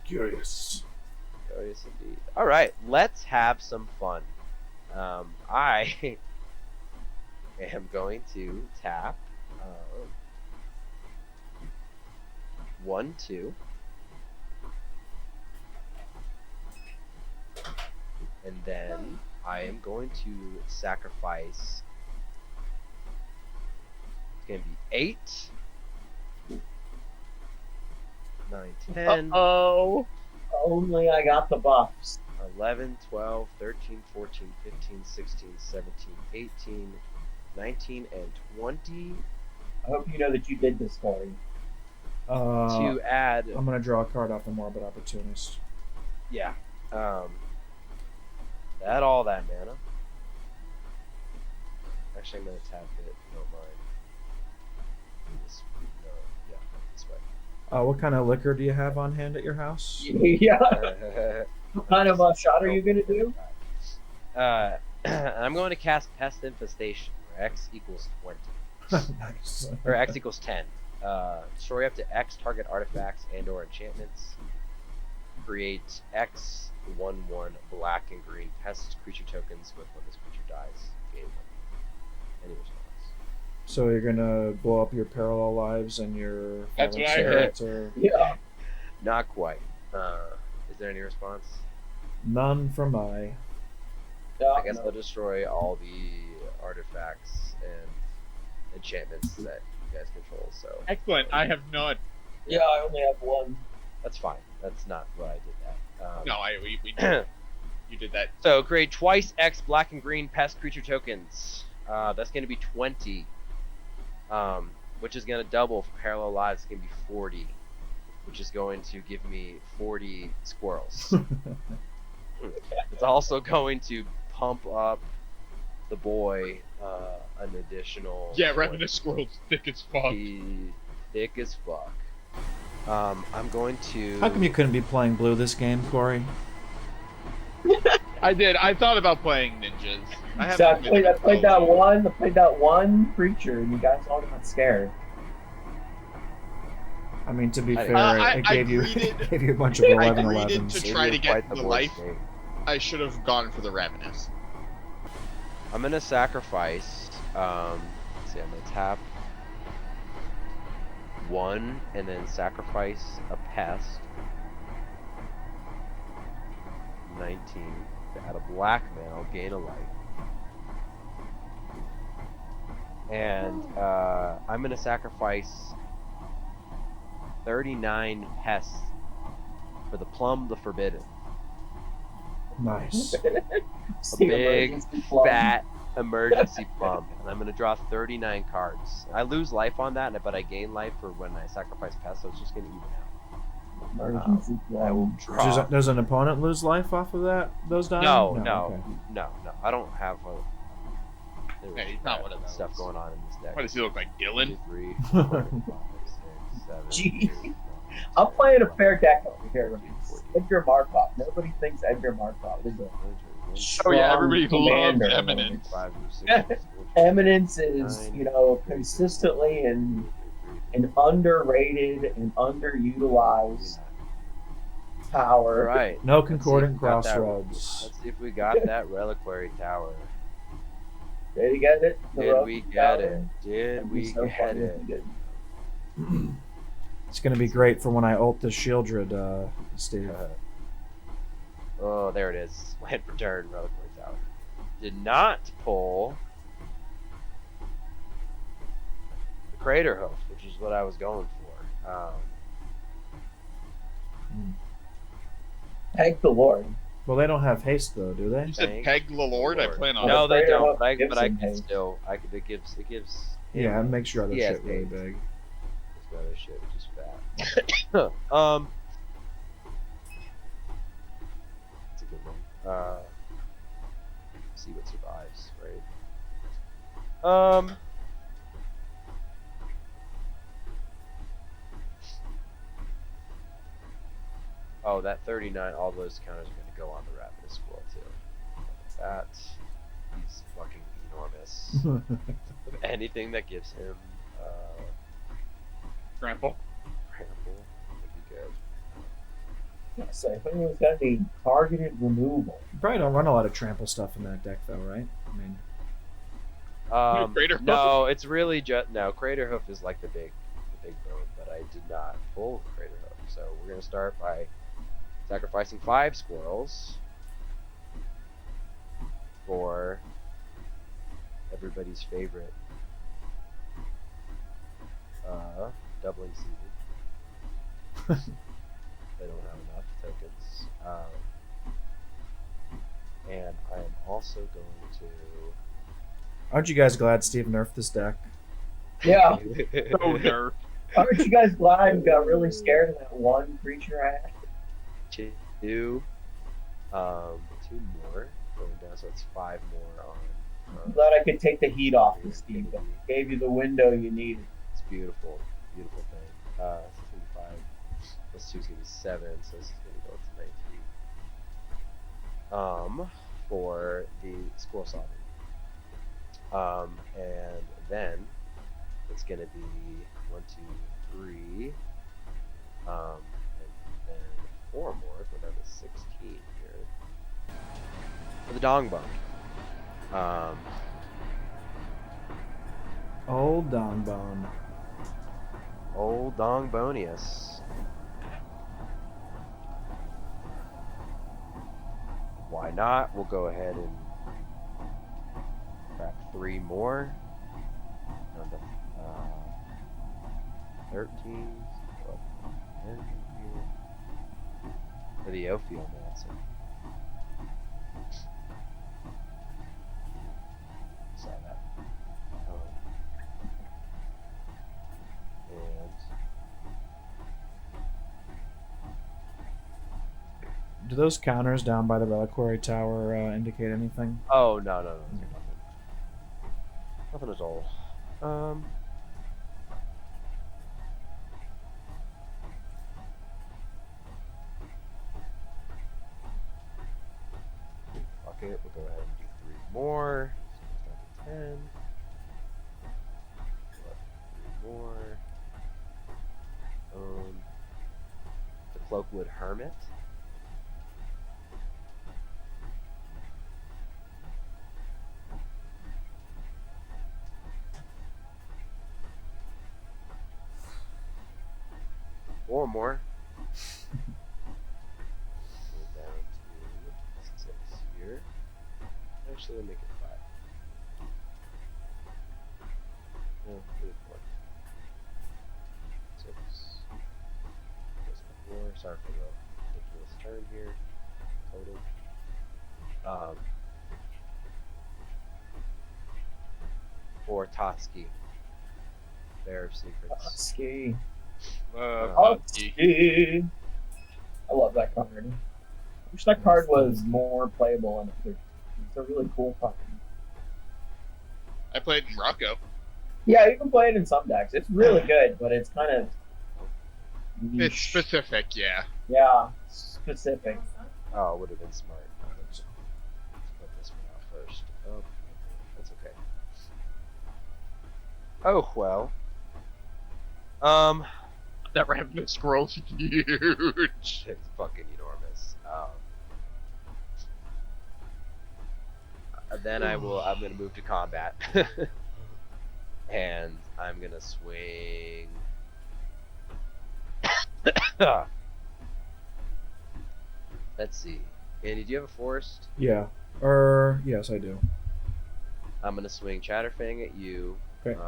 Curious. Curious indeed. All right, let's have some fun. I am going to tap 1, 2, and then I am going to sacrifice. It's going to be 8, 9, 10. Oh, only I got the buffs. 11, 12, 13, 14, 15, 16, 17, 18, 19, and 20 I hope you know that you did this, Corey. to add. I'm gonna draw a card off the Morbid Opportunist. Yeah. Add all that mana. Actually, I'm going to tap it. If you don't mind. This, no, yeah, this way. What kind of liquor do you have on hand at your house? Yeah. What kind of shot are you gonna do? I'm going to cast Pest Infestation, where X equals 20. Nice. Or X equals 10. Destroy up to X target artifacts and/or enchantments. Create X 1/1 black and green pest creature tokens with when this creature dies. Gain 1. Any response? So you're gonna blow up your parallel lives and your. That's what I Phalanx heard. Or... Yeah. Not quite. Is there any response? None from I. I guess I'll destroy all the artifacts and enchantments that you guys control. So Excellent. I have none. Yeah, I only have one. that's fine. That's not what I did that. No, we did. You did that. So create twice X black and green pest creature tokens. That's going to be 20, which is going to double for parallel lives. It's going to be 40, which is going to give me 40 squirrels. It's also going to pump up the boy an additional. Yeah, 20. Ravenous Squirrel's thick as fuck. He's thick as fuck. I'm going to. How come you couldn't be playing blue this game, Corey? I did. I thought about playing ninjas. I So I haven't been played that one. I played that one creature, and you guys all got scared. I mean, to be I- fair, I it gave you greeted- gave you a bunch of I 11-11s. greeted to Maybe try to it's get quite the worst life. game. I should have gone for the Ravenous. I'm gonna sacrifice. Let's see, I'm gonna tap 1 and then sacrifice a pest. 19 to add a black man. I'll gain a life. And I'm gonna sacrifice 39 pests for the Plum the Forbidden. Nice. A big, fat emergency plum. And I'm going to draw 39 cards. I lose life on that, but I gain life for when I sacrifice pests, so it's just going to even out. Emergency I will draw. Does an opponent lose life off of those dying? No. Okay. I don't have a. Yeah, he's not one of those. Stuff going on in this deck. What does he look like, Dylan? 2, 3, 4, 5, 6, 7, Gee. 8, 9, I'm playing a fair deck over here. Edgar Markov. Nobody thinks Edgar Markov is a Oh yeah, everybody commander. loves Eminence. 5, 6, Eminence is, consistently an underrated and underutilized tower. Right. No Let's see if concordant we got that- crossroads. Let's see if we got that reliquary tower. Did you get it? The Did rope we get tower? it? Did That'd be we so get funny if it? you didn't. It's gonna be great for when I ult the Shieldred, Steve. Oh, there it is. Land return, reliquary tower. Did not pull the crater hoof, which is what I was going for. Thank the Lord. Well, they don't have haste though, do they? You said Thank Peg the Lord? I Lord. plan on. No, they Crater don't. hoof But I gives can him haste. still. It gives. Yeah, it makes your other He has shit really haste. big. This other shit, which is fat. It's a good one. See what survives, right? Oh, that 39. All those counters are going to go on the Ravenous Squirrel too. That. He's fucking enormous. Anything that gives him Trample. trample would be good. So if anyone's got any targeted removal, You probably don't run a lot of trample stuff in that deck, though, right? I mean, Crater Hoof? No, it's really just no. Crater Hoof is like the big bone, but I did not pull Crater Hoof. So we're gonna start by sacrificing 5 squirrels for everybody's favorite doubling season. They don't have enough tokens. And I am also going to. aren't you guys glad Steve nerfed this deck? yeah. So nerf. Aren't you guys glad you got really scared of that one creature I had? Two more going down, so it's 5 more on. I'm glad I could take the heat off this Steve. Gave you the window you needed. It's beautiful, beautiful thing. It's 5 plus 2 is gonna be 7, so this is gonna go to 19. For the squirrel solving. And then it's gonna be 1, 2, 3, and then 4 more, so that is 16 here. For the dong bone. Old Dongbone. Old dong bonius. Why not? We'll go ahead and grab 3 more. Down to 13. 12, 10 here. For the Ophiomancer. Saw that. Do those counters down by the reliquary tower indicate anything? Oh, no. Nothing at all. Fuck it, we'll go ahead and do 3 more. So it's down to 10. 3 more. The Cloakwood Hermit. Or more. Go down to 6 here. Actually, I'll make it 5. No, 3, 4. 6. Goes to 4. Sorry for the ridiculous turn here. Total. For Totsky. Bear of Secrets. Husky. Husky. Husky. I love that card. I wish that card was more playable and it's a really cool card. I played in Rocco. Yeah, you can play it in some decks. It's really good, but it's kind of It's niche. specific, yeah. Yeah, specific. Oh, it would have been smart. Let's put this one out first. Oh, that's okay. Oh, well. That ravenous squirrel's huge. It's fucking enormous. Then I'm gonna move to combat. And I'm gonna swing. Let's see. Andy, do you have a forest? Yeah. Yes, I do. I'm gonna swing Chatterfang at you. Okay.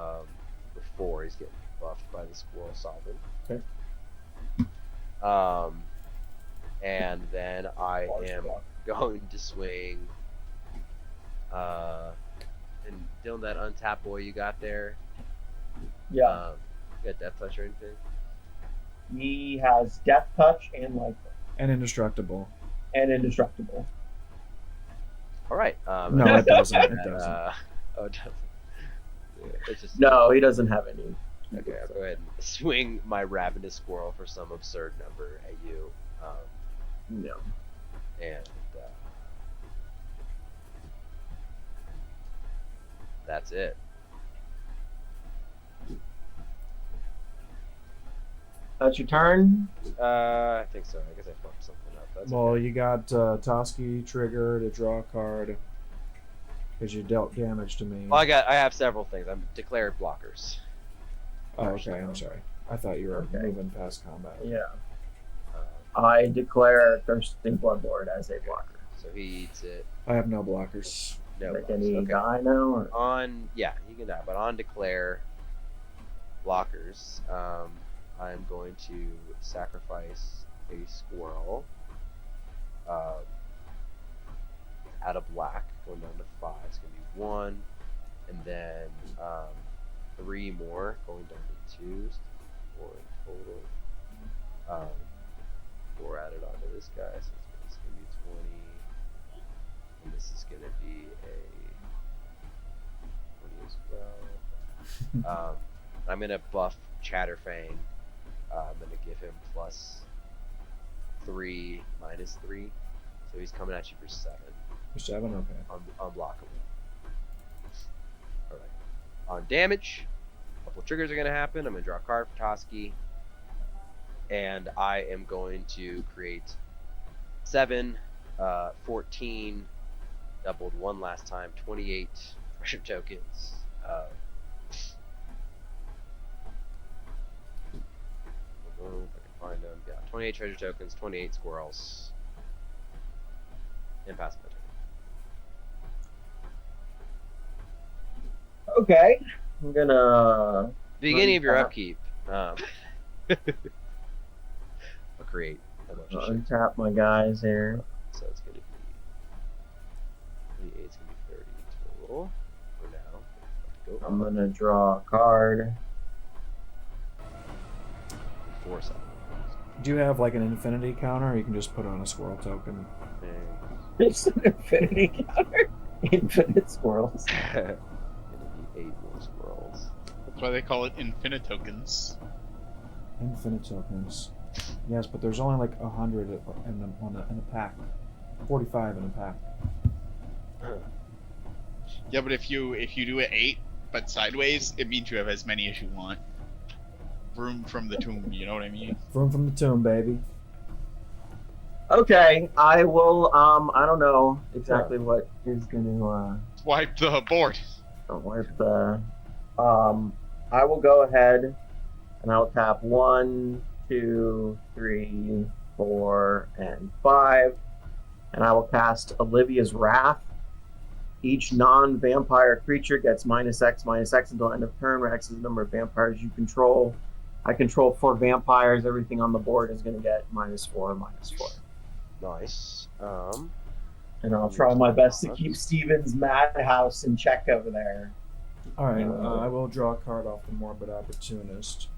Before he's getting buffed by the squirrel sovereign. Okay. And then I am going to swing. And Dylan, that untapped boy you got there. Yeah, You got Death Touch or anything? he has Death Touch and Life And indestructible. and Indestructible. All right. No, it doesn't. It and, doesn't. oh, it doesn't. Yeah, it's just No, he doesn't have any. Okay, I'll go ahead and swing my ravenous squirrel for some absurd number at you. No. And That's it. That's your turn. I think so. I guess I fucked something up. That's Well, okay. you got Toski trigger to draw a card because you dealt damage to me. Well, I have several things. I'm declared blockers. Oh, okay. I'm sorry. I thought you were Okay. moving past combat. Yeah. I declare Thirsting Bloodlord as a blocker. So he eats it. I have no blockers. No. Like blocks. any Okay. die now? Or? On he can die, but on declare blockers, I'm going to sacrifice a squirrel. Out of black, going down to 5. It's gonna be 1, and then 3 more, going down to 2, so 4 in total. 4 added onto this guy, so it's gonna be 20, and this is gonna be a 20 as well. I'm gonna buff Chatterfang. I'm gonna give him +3, -3, so he's coming at you for 7. For 7, okay. Unblockable. Alright. On damage, a couple triggers are going to happen. I'm going to draw a card for Toski. And I am going to create 7, 14, doubled 1 last time, 28 pressure tokens. If I can find them. Yeah, 28 treasure tokens, 28 squirrels. And pass my turn. Okay. I'm gonna. Beginning of your Untap. upkeep. I'll create a bunch of shit. Untap my guys here. So it's going to be 28, it's going to be 30 total for now. I'm gonna draw a card. 4 7. Do you have like an infinity counter, or you can just put on a squirrel token? It's an infinity counter. Infinite squirrels. Gonna be 8 more squirrels. That's why they call it Infinitokens. Infinite tokens. Yes, but there's only like 100 in a pack. 45 in a pack. Yeah, but if you do it 8 but sideways, it means you have as many as you want. Room from the tomb, you know what I mean? Room from the tomb, baby. Okay, I will. I don't know exactly what is gonna Wipe the board. wipe the. I will go ahead and I'll tap 1, 2, 3, 4, and 5, and I will cast Olivia's Wrath. Each non-vampire creature gets -X until end of turn, where X is the number of vampires you control. I control 4 vampires. Everything on the board is going to get -4, -4. Nice. And I'll try my best to keep Steven's madhouse in check over there. Alright, I will draw a card off the Morbid Opportunist.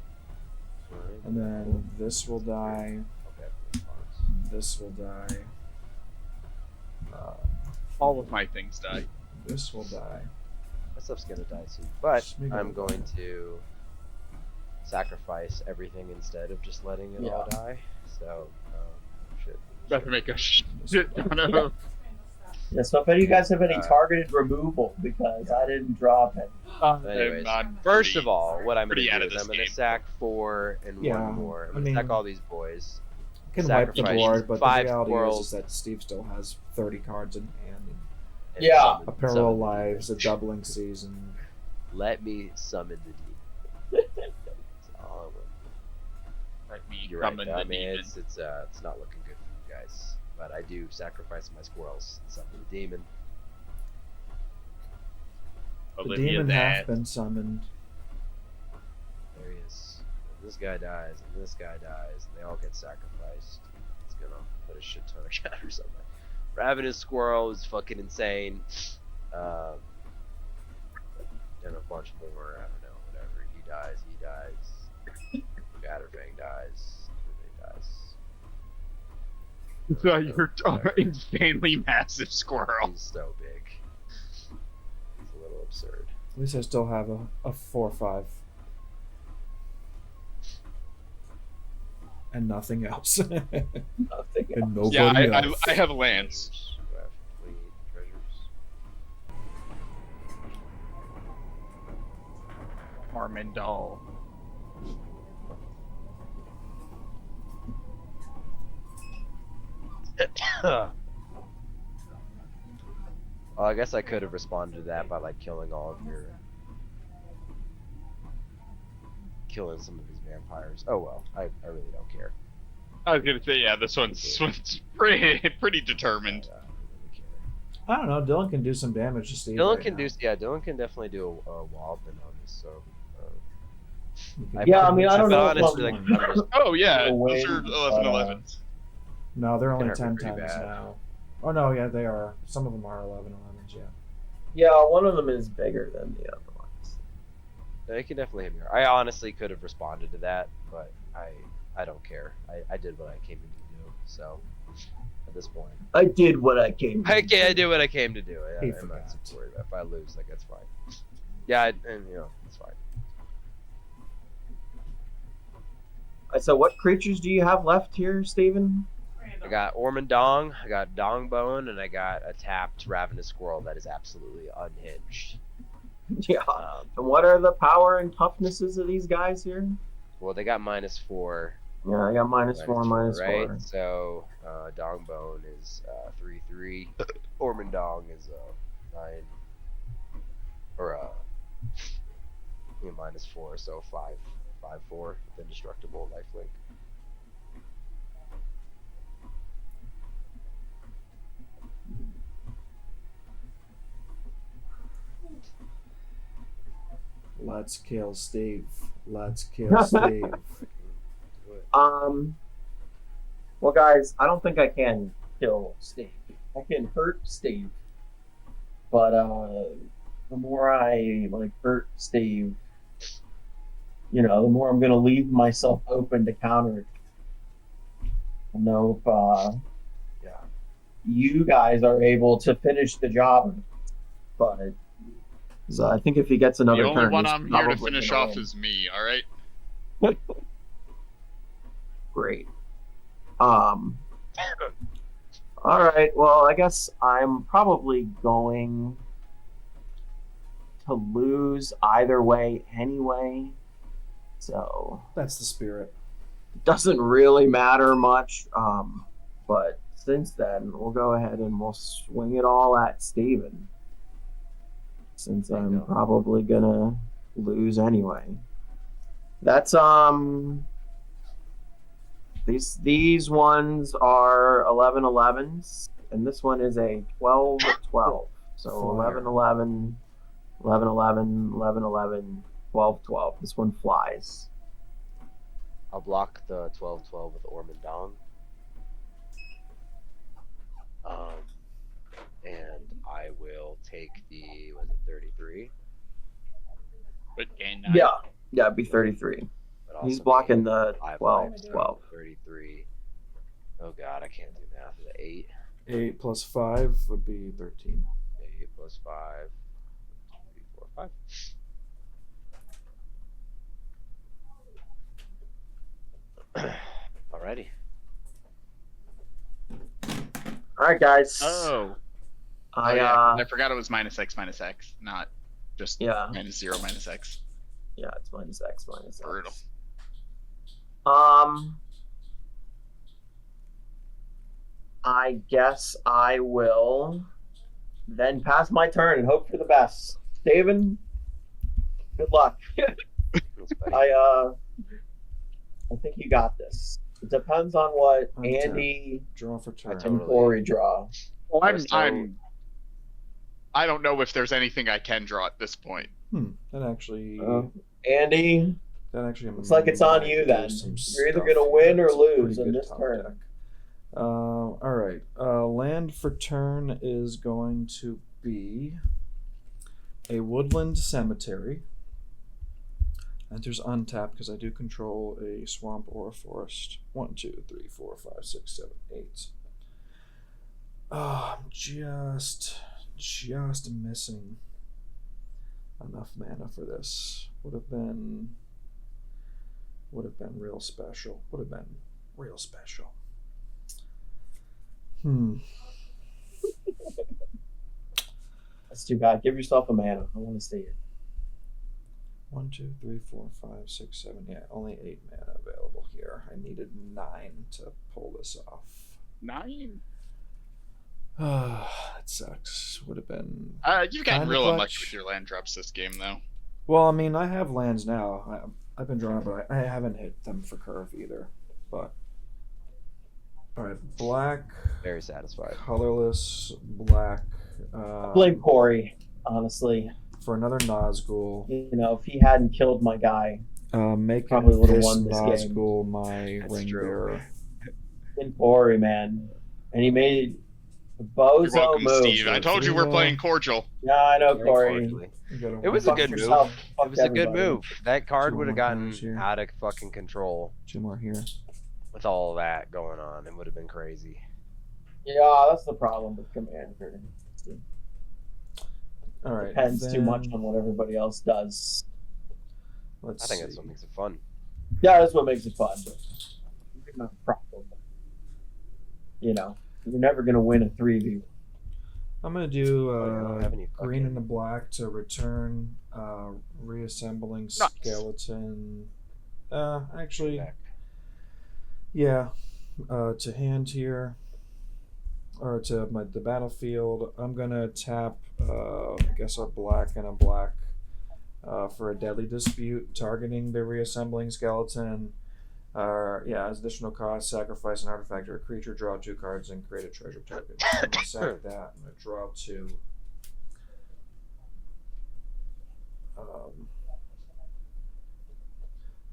And then this will die. Okay. This will die. All of my things die. This will die. My stuff's gonna die soon, but Smeagol. I'm going to sacrifice everything instead of just letting it all die. So, shit. About to make a shit ton of Kind of stuff. Yeah, so if any of you guys have any targeted removal, because I didn't drop it. Anyways, I'm first pretty- of all, what I'm gonna pretty do out of is this I'm gonna game. sack 4 and Yeah, 1 more. I'm I gonna mean- sack all these boys. I can wipe the Sacrifice board, but the 5 reality squirrels. is that Steve still has 30 cards in hand. And Yeah. summon- A parallel summon the lives, a demon. doubling season. Let me summon the demon. That's all I want. Let me You're right. summon I the mean, demon. it's not looking good for you guys. But I do sacrifice my squirrels and summon the demon. The Olivia demon that. hath been summoned. There he is. And this guy dies, and this guy dies, and they all get sacrificed. It's gonna put a shit ton of counters on my Ravenous Squirrel is fucking insane. And a bunch more, I don't know, whatever. He dies. Chatterfang dies. Everybody dies. So you're insanely massive squirrel. He's so big. It's a little absurd. At least I still have a 4/5. And nothing else. Nothing And nobody Yeah, else. I have lands. Treasures. I have 28 treasures. Ormondal. Well, I guess I could have responded to that by like killing some of his vampires. Oh well, I really don't care. I was gonna say, yeah, this one's pretty determined. I don't really care. I don't know. Dylan can do some damage to Steve. Dylan right can now. Dylan can definitely do a walloping on this. So. You can Yeah, put I mean, him I in don't know if honestly, I'm- like, I'm just- Oh yeah, It'll those win, are 11-11s. No, they're only Can hurt me 10 pretty times bad. now. Oh no, yeah, they are. Some of them are 11-11s. Yeah. Yeah, one of them is bigger than the other ones. They can definitely hit me. I honestly could have responded to that, but I don't care. I did what I came in to do. So at this point, I did what I came. I did what I came to do. He I'm not forgot. super worried about it. If I lose, like that's fine. Yeah, and you know it's fine. So, what creatures do you have left here, Steven? I got Ormondong, I got Dongbone, and I got a tapped Ravenous Squirrel that is absolutely unhinged. Yeah. And what are the power and toughnesses of these guys here? Well, they got -4. Yeah, I got -4, right? -4. So, Dongbone is 3/3. Ormondong is 9, or -4, so 5/4 with indestructible lifelink. Let's kill Steve. Let's kill Steve. Well, guys, I don't think I can kill Steve. I can hurt Steve, but the more I hurt Steve, the more I'm gonna leave myself open to counter it. I don't know if you guys are able to finish the job, but I think if he gets another The only turn, one he's I'm here to probably finish gonna off win. is me. All right. Great. All right. Well, I guess I'm probably going to lose either way anyway. So That's the spirit. it doesn't really matter much. But since then, we'll go ahead and we'll swing it all at Steven. Since There you I'm go. probably gonna lose anyway. That's these ones are 11-11s, and this one is a 12-12. So Flyer. 11-11, 11-11, 11-11, 12-12. This one flies. I'll block the 12/12 with Ormondong. And I will take the, was it 33? But gain Yeah, it'd be 33. But He's also blocking gain the 5 12, life, so 12. 33. Oh god, I can't do math. Is it 8? 8 plus 5 would be 13. 8 plus 5. 3, 4, 5. Alrighty. All right, guys. Oh. I I forgot it was -X, not just yeah, -0, -X. yeah, it's -X, -X. Brutal. I guess I will then pass my turn and hope for the best. Steven, good luck. That's fine. I think you got this. It depends on what Okay. Andy Draw for turn. totally- and Corey draw. Well, So- I don't know if there's anything I can draw at this point. That actually. Andy, That actually. looks like it's on might you do then. some You're either stuff gonna win here. or It's a pretty lose in good this top turn. deck. All right. Land for turn is going to be a woodland cemetery. Enters untapped because I do control a swamp or a forest. 1, 2, 3, 4, 5, 6, 7, 8. Oh, I'm just missing enough mana for this. Would have been real special. Would have been real special. That's too bad. Give yourself a mana. I want to see it. 1, 2, 3, 4, 5, 6, 7. Yeah, only 8 mana available here. I needed 9 to pull this off. 9. That sucks. Would have been. You've gotten Kinda real clutch. unlucky with your land drops this game, though. Well, I mean, I have lands now. I've been drawing, but I haven't hit them for curve either. But all right, black, Very satisfied. colorless, black. Blame Corey, honestly. For another Nazgul. You know, if he hadn't killed my guy, Making Probably would've this won this game. Nazgul my That's ring true. bearer. blame Corey, man. And he made a You're bozo welcome, move. Steve. I told you we're playing cordial. Yeah, I know, Very Corey. cordially. You gotta It was a Fuck good move. yourself. Fuck It was a good everybody. move. That card Two would have more gotten counters here. out of fucking control 2 more here. with all that going on. It would have been crazy. Yeah, that's the problem with Commander. All right. Depends too then much on what everybody else does. Let's I think see. that's what makes it fun. Yeah, that's what makes it fun. But it's not a problem. You know, you're never gonna win a 3v. I'm gonna do Oh, you don't have any green fucking- and a black to return reassembling Nice. skeleton. Actually, Back. yeah. To hand here, or to the battlefield. I'm gonna tap. I guess a black and a black for a deadly dispute, targeting the reassembling skeleton. Yeah, as additional cost, sacrifice an artifact or a creature, draw 2 cards, and create a treasure token. I'm gonna sack that. I'm gonna draw 2.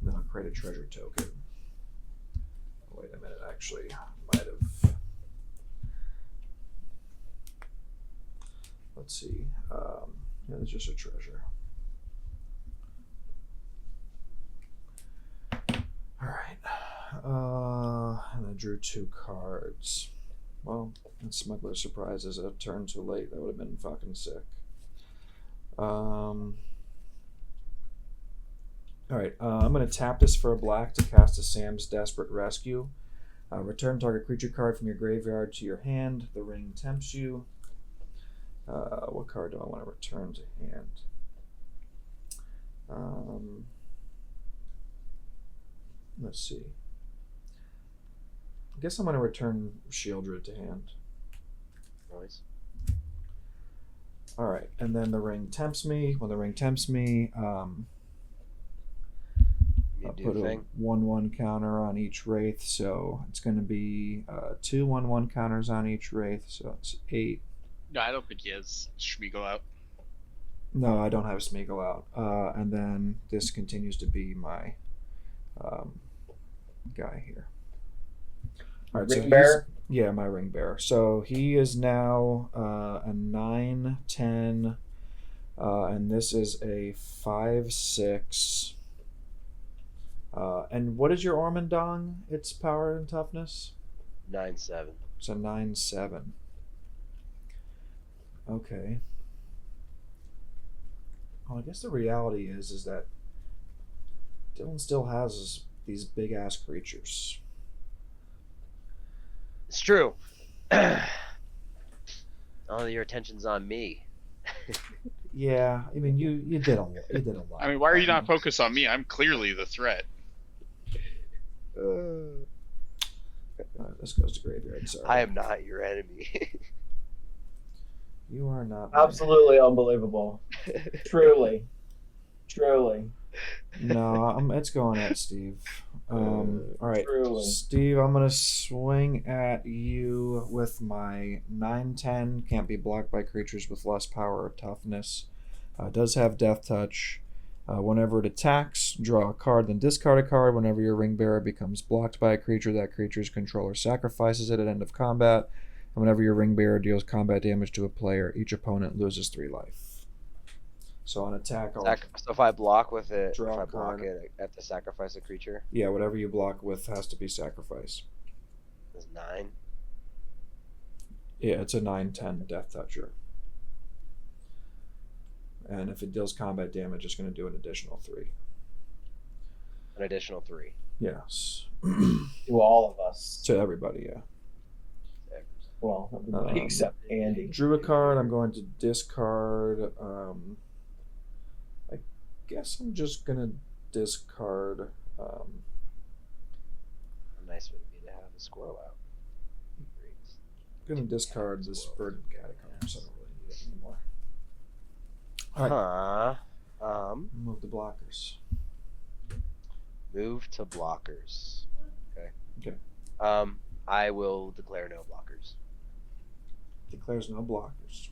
Then I'll create a treasure token. Wait a minute, actually, might have. Let's see. Yeah, it's just a treasure. All right. And I drew 2 cards. Well, that Smuggler Surprise is a turn too late. That would have been fucking sick. All right. I'm going to tap this for a black to cast a Sam's Desperate Rescue. Return target creature card from your graveyard to your hand. The ring tempts you. What card do I want to return to hand? Let's see. I guess I'm going to return Shieldred to hand. Nice. All right, and then the ring tempts me. When the ring tempts me, I'll You do put a thing. 1/1 counter on each wraith, so it's going to be 2 1/1 counters on each wraith, so it's 8. No, I don't think he has Smeagol out. No, I don't have Smeagol out. And then this continues to be my guy here. All right, so Ring bearer? yeah, my ring bearer. So he is now a 9/10, and this is a 5/6. And what is your Ormondong? Its power and toughness? 9/7. It's a 9/7. Okay. Well, I guess the reality is that Dylan still has these big ass creatures. It's true. All your attention's on me. Yeah, I mean you did a lot. You did a lot. I mean, why are you not focused on me? I'm clearly the threat. This goes to graveyard. Sorry. I am not your enemy. You are not. Absolutely unbelievable. Truly. Truly. No, it's going at Steve. All right, Truly. Steve, I'm gonna swing at you with my 9/10. Can't be blocked by creatures with less power or toughness. Does have Death Touch. Whenever it attacks, draw a card, then discard a card. Whenever your ring bearer becomes blocked by a creature, that creature's controller sacrifices it at end of combat. And whenever your ring bearer deals combat damage to a player, each opponent loses 3 life. So on attack, I'll So if I block with it, Draw if a I block card. it, I have to sacrifice a creature. yeah, whatever you block with has to be sacrificed. That's 9. Yeah, it's a 9/10 Death Toucher. And if it deals combat damage, it's going to do an additional 3. An additional 3. Yes. To all of us. To everybody, yeah. Well, everybody except Andy. Drew a card. I'm going to discard. guess I'm just gonna discard. A nice would be to have a squirrel out. Great. Gonna discard this verdant catacombs. I don't really need it anymore. All right. Move the blockers. Move to blockers. Okay. Okay. I will declare no blockers. Declares no blockers.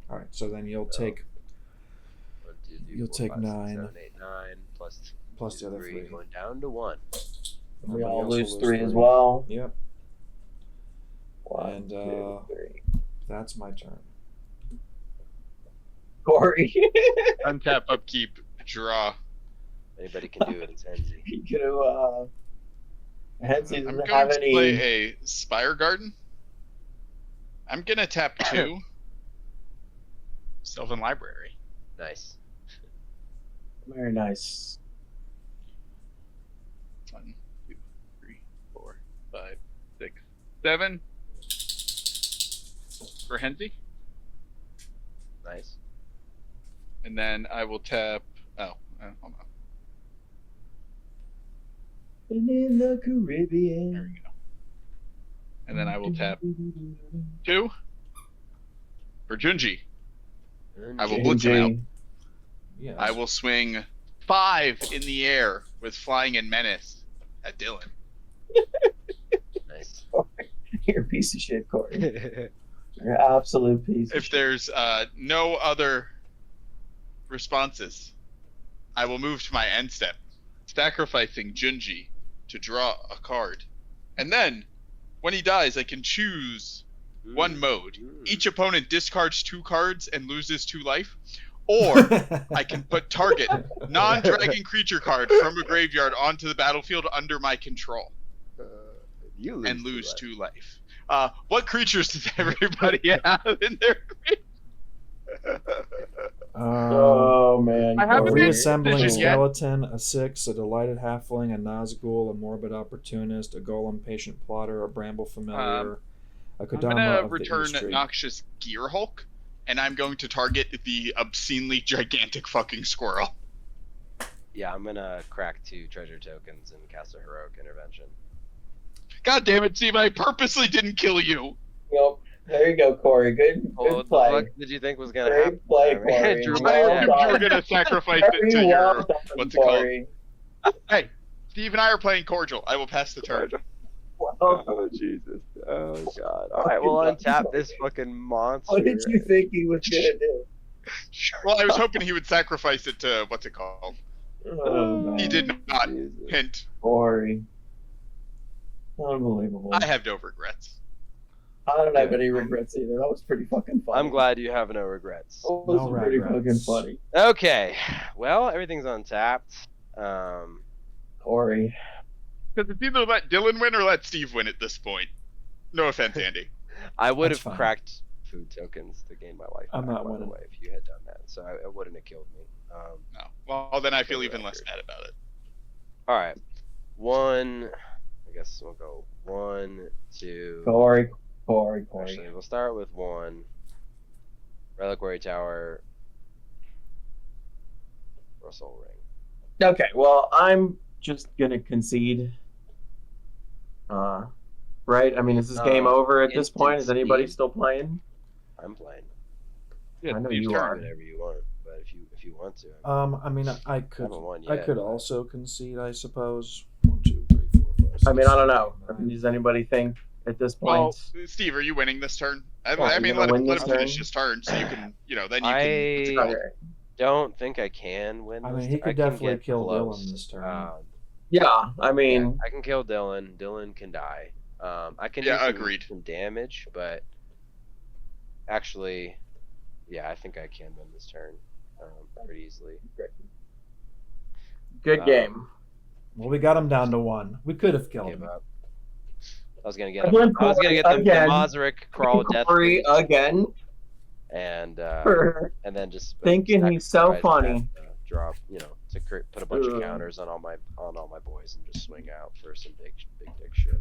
All right. So then you'll So, take 1, 2, 3, You'll 4, take 5, 6, 9. 7, 8, 9 plus the other 3, 3. going down to 1. We Everybody all else will lose 3 as well. Yep. 1, And, 2, 3. That's my turn. Corey. Untap, upkeep, draw. Anybody can do it. It's Henzie. You could have. Henzie I'm doesn't going have to any. play a Spire Garden. I'm going to tap 2. Sylvan Library. Nice. Very nice. 1, 2, 3, 4, 5, 6, 7. For Henzie. Nice. And then I will tap. Oh, hold on. And in the There Caribbean. we go. And then I will tap 2 for Junji. I will blitz him out. Yes. I will swing 5 in the air with Flying and Menace at Dylan. Nice. You're a piece of shit, Corey. You're an absolute piece. If there's no other responses, I will move to my end step, sacrificing Junji to draw a card. And then, when he dies, I can choose one mode. Each opponent discards 2 cards and loses 2 life. Or I can put target non-dragon creature card from a graveyard onto the battlefield under my control You and lose 2 life. What creatures does everybody have in their Oh man. I A haven't Corey. made reassembling decision yet. skeleton, a 6, a delighted halfling, a Nazgul, a morbid opportunist, a golem patient plotter, a bramble familiar, a I'm Kodama gonna of return the industry. Noxious Gear Hulk, and I'm going to target the obscenely gigantic fucking squirrel. Yeah, I'm gonna crack 2 treasure tokens and cast a heroic intervention. God damn it, Steve! I purposely didn't kill you. Yep. There you go, Corey. Good What the play. fuck did you think was gonna Great happen? play, I mean, Corey. Drew I my Well deck. assumed you were done. gonna sacrifice it Very to well your. done, What's it called? Corey. Hey, Steve and I are playing cordial. I will pass the turn. Well, Oh Jesus! Oh God! All right, we'll untap this fucking monster. what did you think he was gonna do? Well, I was hoping he would sacrifice it to what's it called? Oh, man. He did not. Jesus. Hint. Corey. Unbelievable. I have no regrets. I don't have any regrets either. That was pretty fucking funny. I'm glad you have no regrets. That was No pretty regrets. fucking funny. Okay, well, everything's untapped. Corey. Because it's either let Dylan win or let Steve win at this point. No offense, Andy. I would That's have fine. cracked food tokens to gain my life. I'm back, not by the winning. way, if you had done that, so it wouldn't have killed me. No. Well, then I feel even less bad about it. All right, 1. I guess we'll go 1, 2. Corey. Actually, we'll start with 1. Reliquary Tower. Russell Ring. Okay, well, I'm just gonna concede. Right? I mean, is this game over at this point? Is anybody Steve. still playing? I'm playing. Yeah, I know Steve's you turn. are. Whatever you want, but if you want to. I mean, I could, haven't won I yet, could but- also concede, I suppose. 1, 2, 3, 4, 5, I mean, 6, I don't know. 7, 8, 9. Does anybody think at this Well, point? Steve, are you winning this turn? What, I you mean, gonna let him, win let this him finish turn? his turn so you can, then you I- can. what's it called? Okay. Don't think I can win. I this mean, he I could can definitely get kill close. Dylan this turn. Yeah, I mean, I can kill Dylan. Dylan can die. I can Yeah, do agreed. some damage, but actually, yeah, I think I can win this turn pretty easily. good game. Well, we got him down to 1. We could have killed Give him. up. I was gonna get. Again, I was gonna get the again. Mazarek crawl death Corey Blade again and for then just thinking he's so sacrifice funny. that, drop, to put a bunch of Ugh. counters on all my boys and just swing out for some big dick shit.